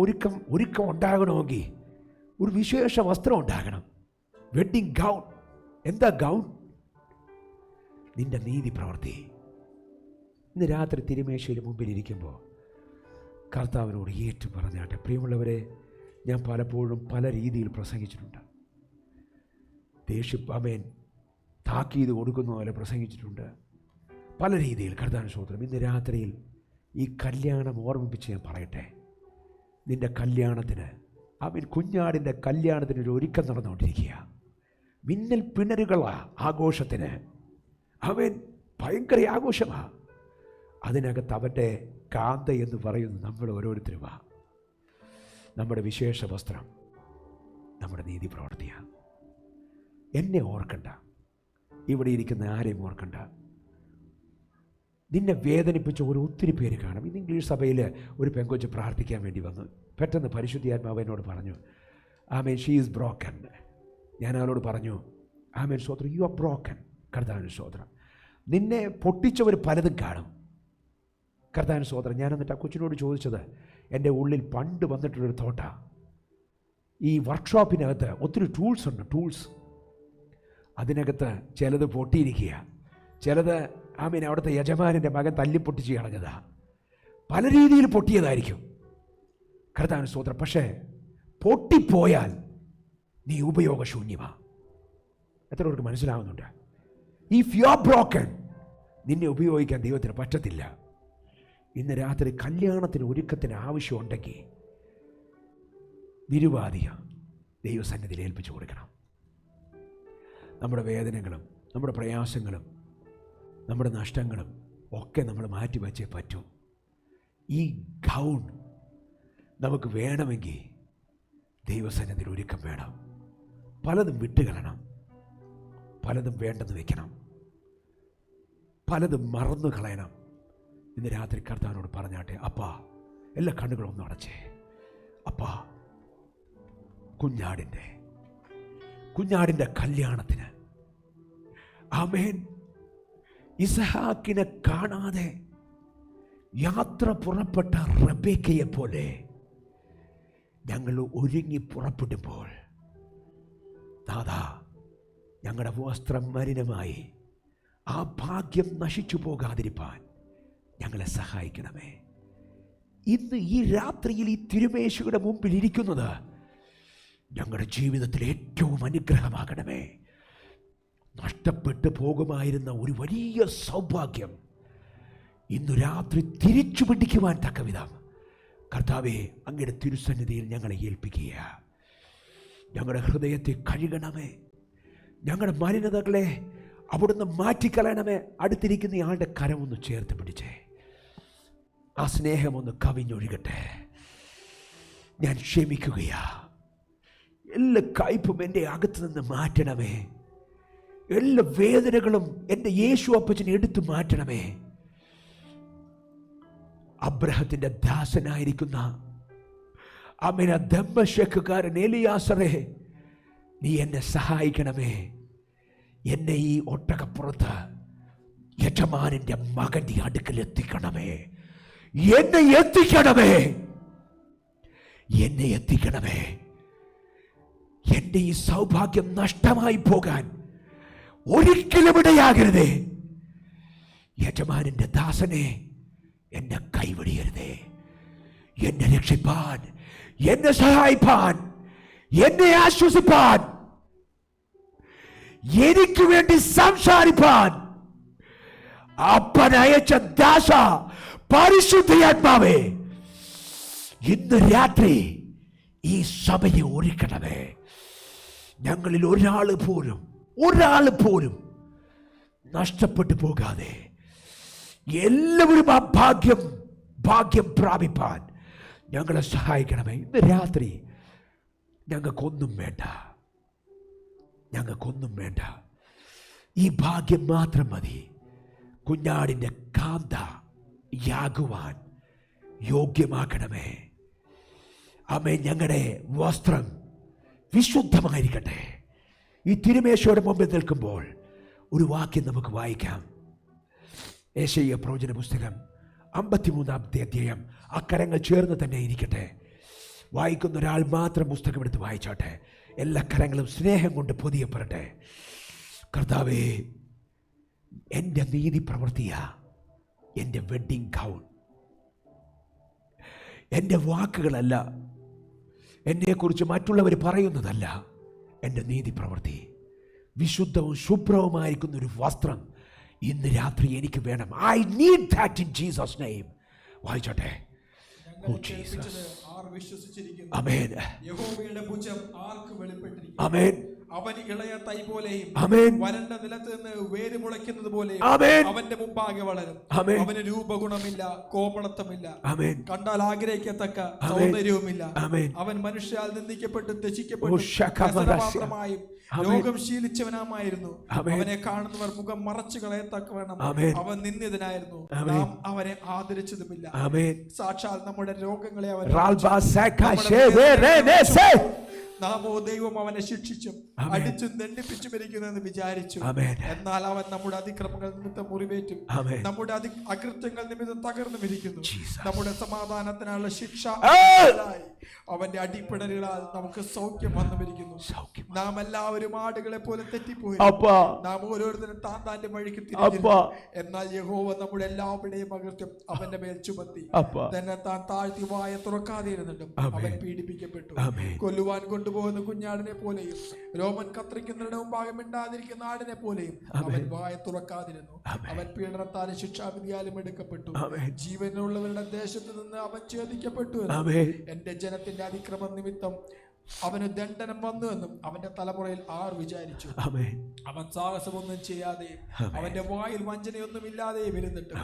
ഒരുക്കം ഉണ്ടാകണമെങ്കിൽ ഒരു വിശേഷ വസ്ത്രം ഉണ്ടാകണം. Wedding gown. എന്താ ഗൗൺ? നിന്റെ നീതി പ്രവൃത്തി. ഇന്ന് രാത്രി തിരുമേശയുടെ മുമ്പിൽ ഇരിക്കുമ്പോൾ കർത്താവിനോട് ഏറ്റു പറഞ്ഞാട്ടെ. പ്രിയമുള്ളവരെ, ഞാൻ പലപ്പോഴും പല രീതിയിൽ പ്രസംഗിച്ചിട്ടുണ്ട്. ദേഷ്യപ്പാമേൻ താക്കീത് കൊടുക്കുന്ന പോലെ പ്രസംഗിച്ചിട്ടുണ്ട്. പല രീതിയിൽ. കർത്താവിന് സ്തോത്രം. ഇന്ന് രാത്രിയിൽ ഈ കല്യാണം ഓർമ്മിപ്പിച്ച് ഞാൻ പറയട്ടെ. നിൻ്റെ കല്യാണത്തിന്, കുഞ്ഞാടിൻ്റെ കല്യാണത്തിനൊരു ഒരുക്കം നടന്നുകൊണ്ടിരിക്കുക. മിന്നൽ പിണരുകളാ ആഘോഷത്തിന്. അവൻ ഭയങ്കര ആഘോഷമാണ്. അതിനകത്ത് അവൻ്റെ കാന്ത എന്ന് പറയുന്നത് നമ്മൾ ഓരോരുത്തരുമാ. നമ്മുടെ വിശേഷ വസ്ത്രം നമ്മുടെ നീതി പ്രവർത്തിയാണ്. എന്നെ ഓർക്കണ്ട, ഇവിടെ ഇരിക്കുന്ന ആരെയും ഓർക്കണ്ട. നിന്നെ വേദനിപ്പിച്ച ഒത്തിരി പേര് കാണും. ഇന്ന് ഇംഗ്ലീഷ് സഭയിൽ ഒരു പെങ്കൊച്ച് പ്രാർത്ഥിക്കാൻ വേണ്ടി വന്നു. പെട്ടെന്ന് പരിശുദ്ധാത്മാവ് എന്നോട് പറഞ്ഞു, ആമേൻ, ഷീ ഈസ് ബ്രോക്കൺ. ഞാൻ അവളോട് പറഞ്ഞു, ആമേൻ സ്തോത്രം, യു ആർ ബ്രോക്കൺ. കർത്താവിന് സ്തോത്രം. നിന്നെ പൊട്ടിച്ചവർ പലതും കാണും. കർത്താവിന് സ്തോത്രം. ഞാൻ എന്നിട്ട് ആ കൊച്ചിനോട് ചോദിച്ചത്, എൻ്റെ ഉള്ളിൽ പണ്ട് വന്നിട്ടുള്ളൊരു തോട്ടാ. ഈ വർക്ക്ഷോപ്പിനകത്ത് ഒത്തിരി ടൂൾസ് ഉണ്ട്, ടൂൾസ്. അതിനകത്ത് ചിലത് പൊട്ടിയിരിക്കുക, ചിലത് ആമീൻ അവിടുത്തെ യജമാനൻ്റെ മകൻ തല്ലിപ്പൊട്ടിച്ച് കളഞ്ഞതാ. പല രീതിയിൽ പൊട്ടിയതായിരിക്കും. കർത്താവിന് സ്തോത്രം. പക്ഷേ പൊട്ടിപ്പോയാൽ നീ ഉപയോഗശൂന്യമാ. എത്ര പേർക്ക് മനസ്സിലാവുന്നുണ്ട്? ഇഫ് യു ആർ ബ്രോക്കൺ, നിന്നെ ഉപയോഗിക്കാൻ ദൈവത്തിന് പറ്റത്തില്ല. ഇന്ന് രാത്രി കല്യാണത്തിന് ഒരുക്കത്തിന് ആവശ്യമുണ്ടെങ്കിൽ നിരുപാധികം ദൈവസന്നിധിയിൽ ഏൽപ്പിച്ചു കൊടുക്കണം. നമ്മുടെ വേദനകളും നമ്മുടെ പ്രയാസങ്ങളും നമ്മുടെ നഷ്ടങ്ങളും ഒക്കെ നമ്മൾ മാറ്റിവെച്ചേ പറ്റൂ. ഈ ഗൗൺ നമുക്ക് വേണമെങ്കിൽ ദൈവസന്നിധിയിൽ ഒരുക്കം വേണം. പലതും വിട്ടുകളയണം, പലതും വേണ്ടെന്ന് വെക്കണം, പലതും മറന്നു കളയണം. ഇന്ന് രാത്രി കർത്താവിനോട് പറഞ്ഞാട്ടെ, അപ്പാ, എല്ലാ കണ്ണുകളും ഒന്ന് അടച്ചേ. അപ്പാ, കുഞ്ഞാടിൻ്റെ കല്യാണത്തിന് ആമേൻ ഇസഹാക്കിനെ കാണാതെ യാത്ര പുറപ്പെട്ട റബേക്കയെ പോലെ ഞങ്ങൾ ഒരുങ്ങി പുറപ്പെടുമ്പോൾ ദാദാ, ഞങ്ങളുടെ വസ്ത്രം മലിനമായി ആ ഭാഗ്യം നശിച്ചു പോകാതിരിപ്പാൻ ഞങ്ങളെ സഹായിക്കണമേ. ഇന്ന് ഈ രാത്രിയിൽ ഈ തിരുമേശയുടെ മുമ്പിൽ ഇരിക്കുന്നത് ഞങ്ങളുടെ ജീവിതത്തിൽ ഏറ്റവും അനുഗ്രഹമാകണമേ. നഷ്ടപ്പെട്ടു പോകുമായിരുന്ന ഒരു വലിയ സൗഭാഗ്യം ഇന്നു രാത്രി തിരിച്ചു പിടിക്കുവാൻ തക്കവിധം കർത്താവേ, അങ്ങയുടെ തിരുസന്നിധിയിൽ ഞങ്ങളെ ഏൽപ്പിക്കുക. ഞങ്ങളുടെ ഹൃദയത്തെ കഴുകണമേ, ഞങ്ങളുടെ മലിനതകളെ അവിടുന്ന് മാറ്റിക്കളയണമേ. അടുത്തിരിക്കുന്ന ആളുടെ കരമൊന്ന് ചേർത്ത് പിടിച്ചേ. ആ സ്നേഹമൊന്ന് കവിഞ്ഞൊഴുകട്ടെ. ഞാൻ ക്ഷമിക്കുകയാ. എല്ലാ കയ്പും എൻ്റെ അകത്ത് നിന്ന് മാറ്റണമേ. എല്ലാ വേദനകളും എൻ്റെ യേശു അപ്പച്ചനെ എടുത്തു മാറ്റണമേ. അബ്രഹത്തിൻ്റെ ദാസനായിരിക്കുന്ന അമിന ദമ്മശക്കുകാരൻ എലിയാസറേ, നീ എന്നെ സഹായിക്കണമേ. എന്നെ ഈ ഒട്ടകപ്പുറത്ത് യജമാനന്റെ മകന്റെ അടുക്കൽ എത്തിക്കണമേ. എന്നെ എത്തിക്കണമേ. എൻ്റെ ഈ സൗഭാഗ്യം നഷ്ടമായി പോകാൻ ഒരിക്കലും ഇടയാകരുതേ. യജമാനന്റെ ദാസനെ എന്നെ കൈവിടരുതേ. എന്നെ രക്ഷിപ്പാൻ, എന്നെ സഹായിപ്പാൻ, എന്നെ ആശ്വസിപ്പാൻ, എനിക്ക് വേണ്ടി സംസാരിപ്പാൻ അപ്പൻ അയച്ച ദാസ പരിശുദ്ധാത്മാവേ, ഇന്ന് രാത്രി ഈ സഭയെ ഒരുക്കണമേ. ഞങ്ങളിൽ ഒരാൾ പോലും നഷ്ടപ്പെട്ടു പോകാതെ എല്ലാവരും ആ ഭാഗ്യം പ്രാപിപ്പാൻ ഞങ്ങളെ സഹായിക്കണമേ. ഇന്ന് രാത്രി ഞങ്ങൾക്കൊന്നും വേണ്ട. ഈ ഭാഗ്യം മാത്രം മതി. കുഞ്ഞാടിൻ്റെ കാന്ത യാകുവാൻ യോഗ്യമാക്കണമേ. അമ്മേ, ഞങ്ങളുടെ വസ്ത്രം വിശുദ്ധമായിരിക്കട്ടെ. ഈ തിരുമേശയുടെ മുമ്പിൽ നിൽക്കുമ്പോൾ ഒരു വാക്യം നമുക്ക് വായിക്കാം. യെശയ്യാ പ്രവചന പുസ്തകം 53-ാമത്തെ അധ്യായം. അക്കരങ്ങൾ ചേർന്ന് തന്നെ ഇരിക്കട്ടെ. വായിക്കുന്ന ഒരാൾ മാത്രം പുസ്തകം എടുത്ത് വായിച്ചോട്ടെ. എല്ലാ കരങ്ങളും സ്നേഹം കൊണ്ട് പൊതിയപ്പെടട്ടെ. കർത്താവേ, എൻ്റെ നീതി പ്രവൃത്തിയാ എൻ്റെ വെഡ്ഡിങ് ഗൗൺ. എൻ്റെ വാക്കുകളല്ല, എന്നെക്കുറിച്ച് മറ്റുള്ളവർ പറയുന്നതല്ല. എൻ്റെ നീതി പ്രവൃത്തി വിശുദ്ധവും ശുഭ്രവുമായിരിക്കുന്ന ഒരു വസ്ത്രം ഇന്ന് രാത്രി എനിക്ക് വേണം. I need that in Jesus name. വായിച്ചോട്ടെ. ആമേൻ. ആമേൻ. അവൻ ഇളയ തൈ പോലെയും ആമേൻ. വരണ്ട നിലത്ത് നിന്ന് വേര് മുളയ്ക്കുന്നത് പോലെയും ആമേൻ. അവന്റെ മുമ്പാകെ വളരും. ആമേൻ. അവന് രൂപഗുണമില്ല, കോമളത്വമില്ല, ആമേൻ. കണ്ടാൽ ആഗ്രഹിക്കത്തക്ക സൗന്ദര്യവുമില്ല. ആമേൻ. അവൻ മനുഷ്യാൽ നിന്ദിക്കപ്പെട്ട് ത്യജിക്കപ്പെട്ടു ഉഷകമരസ്യ. രോഗം ശീലിച്ചവനാമായിരുന്നു. അവനെ കാണുന്നവർ മുഖം മറച്ചു കളയത്തക്കവണ്ണം അവൻ നിന്ദിതനായിരുന്നു. നാം അവനെ ആദരിച്ചതുമില്ല. സാക്ഷാൽ നമ്മുടെ രോഗങ്ങളെ അവൻ നാമോ ദൈവം അവനെ ശിക്ഷിച്ചും അടിച്ചും ദണ്ഡിപ്പിച്ചും ഇരിക്കുന്നെന്ന് വിചാരിച്ചു. എന്നാൽ അവൻ നമ്മുടെ അതിക്രമങ്ങൾ നിമിത്തം മുറിവേറ്റും നമ്മുടെ അകൃത്യങ്ങൾ നിമിത്തം തകർന്നും ഇരിക്കുന്നു. നമ്മുടെ സമാധാനത്തിനുള്ള ശിക്ഷ അവന്റെ അടിപ്പിടലുകളാൽ നമുക്ക് സൗഖ്യം വന്നുമിരിക്കുന്നു. നാം എല്ലാവരും ആടുകളെ പോലെ തെറ്റിപ്പോയി. നാം ഓരോരുത്തരും താന്റെ വഴിക്ക് തിരിഞ്ഞു. എന്നാൽ യഹോവ നമ്മുടെ എല്ലാവരുടെയും അകൃത്യം അവന്റെ മേൽ ചുമത്തി. തന്നെ താൻ താഴ്ത്തി വായ തുറക്കാതെ ഇരുന്നിട്ടും അവൻ പീഡിപ്പിക്കപ്പെട്ടു. കൊല്ലുവാൻ കൊണ്ടുപോകുന്ന കുഞ്ഞാടിനെ പോലെയും രോമൻ കത്രിക്കുന്നതിന് മുമ്പാകെ മിണ്ടാതിരിക്കുന്ന ആടിനെ പോലെയും അവൻ വായ തുറക്കാതിരുന്നു. അവൻ പീഡനത്താലും ശിക്ഷാവിധിയാലും എടുക്കപ്പെട്ടു. ജീവനുള്ളവരുടെ ദേശത്ത് നിന്ന് അവൻ ഛേദിക്കപ്പെട്ടു. എന്റെ ജനത്തിന്റെ അതിക്രമം നിമിത്തം അവന് ദണ്ഡനം വന്നുവെന്നും അവന്റെ തലമുറയിൽ ആർ വിചാരിച്ചു. അവൻ സാഹസമൊന്നും ചെയ്യാതെ അവന്റെ വായിൽ വഞ്ചനയൊന്നും ഇല്ലാതെ ഇരുന്നിട്ട്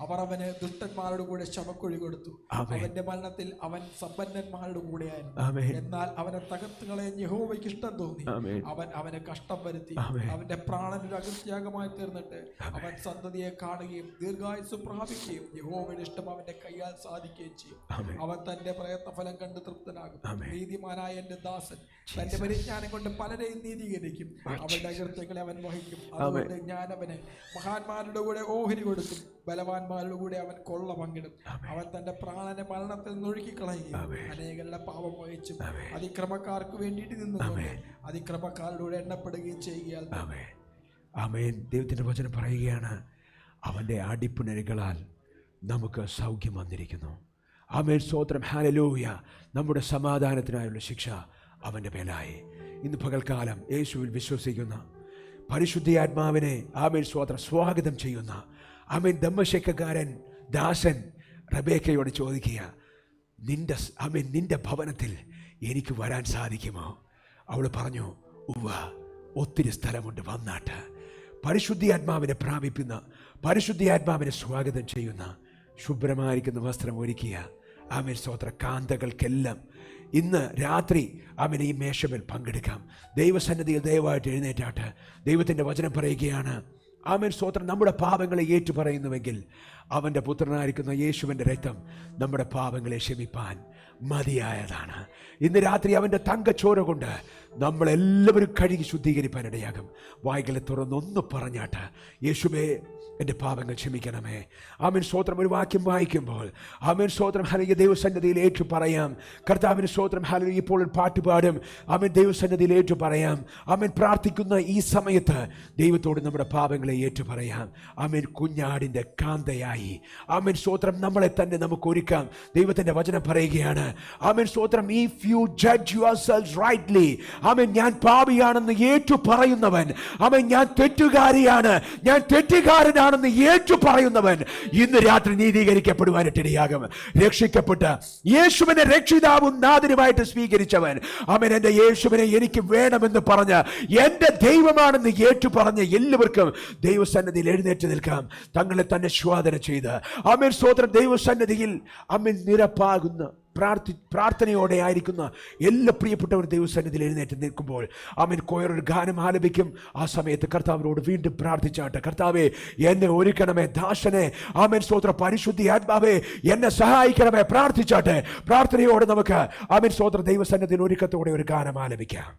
അവർ അവന് ദുഷ്ടന്മാരുടെ കൂടെ ശവക്കുഴി കൊടുത്തു. അവന്റെ മരണത്തിൽ അവൻ സമ്പന്നന്മാരുടെ കൂടെയായിരുന്നു. എന്നാൽ അവനെ തകർത്തുകളയാൻ യഹോവയ്ക്ക് ഇഷ്ടം തോന്നി. അവൻ അവന് കഷ്ടം വരുത്തി. അവന്റെ പ്രാണനൊരു അകൃത്യാഗമായി തീർന്നിട്ട് അവൻ സന്തതിയെ കാണുകയും ദീർഘായുസ് പ്രാപിക്കുകയും യഹോവയുടെ ഇഷ്ടം അവന്റെ കൈയാൽ സാധിക്കുകയും ചെയ്യും. അവൻ തന്റെ പ്രയത്നഫലം കണ്ട് തൃപ്തനാകും. നീതിമാനായ എന്റെ ദാസൻ തന്റെ പരിജ്ഞാനം കൊണ്ട് പലരെയും നീതീകരിക്കും. അവരുടെ അകൃത്യങ്ങളെ അവൻ വഹിക്കും. അതുകൊണ്ട് ഞാൻ അവന് മഹാന്മാരുടെ കൂടെ ഓഹരി കൊടുക്കും. ബലവാന്മാരുടെ കൂടെ അവൻ കൊള്ള പങ്കിടും. അവൻ തന്റെ പ്രാണനെ മരണത്തിൽ നിന്നൊഴുക്കിക്കളയുകയും അനേകരുടെ പാപം വഹിച്ചും അതിക്രമക്കാർക്ക് വേണ്ടിയിട്ട് നിന്നുകൊണ്ട് അതിക്രമക്കാരിലൂടെ എണ്ണപ്പെടുകയും ചെയ്യുകയാൽ. ആമേൻ. ദൈവത്തിന്റെ വചനം പറയുകയാണ്, അവന്റെ അടിപ്പിണരുകളാൽ നമുക്ക് സൗഖ്യം വന്നിരിക്കുന്നു. ആമേൻ. സ്തോത്രം. ഹല്ലേലൂയ. നമ്മുടെ സമാധാനത്തിനായുള്ള ശിക്ഷ അവൻ്റെ മേലായി. ഇന്ന് പകൽക്കാലം യേശുവിൽ വിശ്വസിക്കുന്ന പരിശുദ്ധാത്മാവിനെ ആമേൻ സ്തോത്രം സ്വാഗതം ചെയ്യുന്ന ആമേൻ ദമ്മശേഖക്കാരൻ ദാസൻ റബേക്കയോട് ചോദിക്കുക, നിന്റെ ഭവനത്തിൽ എനിക്ക് വരാൻ സാധിക്കുമോ? അവൾ പറഞ്ഞു, ഉവ്വ, ഒത്തിരി സ്ഥലമുണ്ട്, വന്നാട്ട്. പരിശുദ്ധാത്മാവിനെ പ്രാപിക്കുന്ന, പരിശുദ്ധാത്മാവിനെ സ്വാഗതം ചെയ്യുന്ന, ശുഭ്രമായിരിക്കുന്ന വസ്ത്രം ഒരുക്കിയ ആമേൻ സ്തോത്ര കാന്തകൾക്കെല്ലാം ഇന്ന് രാത്രി ആമേൻ ഈ മേശമേൽ പങ്കെടുക്കാം. ദൈവസന്നിധിയിൽ ദയവായിട്ട് എഴുന്നേറ്റാട്ട്. ദൈവത്തിൻ്റെ വചനം പറയുകയാണ്, ആമേൻ സ്തോത്രം, നമ്മുടെ പാപങ്ങളെ ഏറ്റു പറയുന്നുവെങ്കിൽ അവൻ്റെ പുത്രനായിരിക്കുന്ന യേശുവിൻ്റെ രക്തം നമ്മുടെ പാപങ്ങളെ ക്ഷമിപ്പാൻ മതിയായതാണ്. ഇന്ന് രാത്രി അവൻ്റെ തങ്കച്ചോര കൊണ്ട് നമ്മളെല്ലാവരും കഴുകി ശുദ്ധീകരിപ്പാനിടയാകും. വായ്കളെ തുറന്നൊന്ന് പറഞ്ഞാട്ട്, യേശുവേ എൻ്റെ പാപങ്ങൾ ക്ഷമിക്കണമേ. ആമേൻ സ്തോത്രം. ഒരു വാക്യം വായിക്കുമ്പോൾ ആമേൻ സ്തോത്രം ഹല്ലേലൂയ ദൈവസന്നിധിയിൽ ഏറ്റു പറയാം. കർത്താവിന് സ്തോത്രം ഹല്ലേലൂയ. ഇപ്പോൾ ഒരു പാട്ട് പാടും. ആമേൻ ദൈവസന്നിധിയിൽ ഏറ്റു പറയാം. ആമേൻ പ്രാർത്ഥിക്കുന്ന ഈ സമയത്ത് ദൈവത്തോട് നമ്മുടെ പാപങ്ങളെ ഏറ്റു പറയാം. ആമേൻ കുഞ്ഞാടിൻ്റെ കാന്തയായി ആമേൻ സ്തോത്രം നമ്മളെ തന്നെ നമുക്ക് ഒരുക്കാം. ദൈവത്തിൻ്റെ വചനം പറയുകയാണ്, ആമേൻ സ്തോത്രം, ഇഫ് യു ജഡ്ജ് യുവർസെൽവ്സ് റൈറ്റ്ലി, ആമേൻ ഞാൻ പാപിയാണെന്ന് ഏറ്റു പറയുന്നവൻ, ആമേൻ ഞാൻ തെറ്റുകാരിയാണ്, ഞാൻ തെറ്റുകാരനാണ് ണെന്ന് ഏറ്റു പറയുന്നവൻ ഇന്ന് രാത്രി നീതീകരിക്കപ്പെടുവാനിടയാകും. രക്ഷിക്കപ്പെട്ട് യേശുവിനെ രക്ഷിതാവും നാഥനുമായിട്ട് സ്വീകരിച്ചവൻ, അവൻ എൻ്റെ യേശുവിനെ എനിക്ക് വേണമെന്ന് പറഞ്ഞ് എൻ്റെ ദൈവമാണെന്ന് ഏറ്റു പറഞ്ഞ് എല്ലാവർക്കും ദൈവസന്നിധിയിൽ എഴുന്നേറ്റ് നിൽക്കാം. തങ്ങളെ തന്നെ സ്വാധീന ചെയ്ത് ആമേൻ സ്തോത്രം ദൈവസന്നിധിയിൽ ആമേൻ നിരപ്പാകുന്ന പ്രാർത്ഥനയോടെ ആയിരിക്കുന്ന എല്ലാ പ്രിയപ്പെട്ടവർ ദൈവസന്നിധിയിൽ എഴുന്നേറ്റ് നിൽക്കുമ്പോൾ ആമേൻ കൊയറൊരു ഗാനം ആലപിക്കും. ആ സമയത്ത് കർത്താവിനോട് വീണ്ടും പ്രാർത്ഥിച്ചാട്ടെ, കർത്താവേ എന്നെ ഒരുക്കണമേ, ദാസനെ ആമേൻ സ്തോത്ര പരിശുദ്ധാത്മാവേ എന്നെ സഹായിക്കണമേ. പ്രാർത്ഥിച്ചാട്ടെ. പ്രാർത്ഥനയോടെ നമുക്ക് ആമേൻ സ്തോത്ര ദൈവസന്നിധിയിൽ ഒരുക്കത്തോടെ ഒരു ഗാനം ആലപിക്കാം.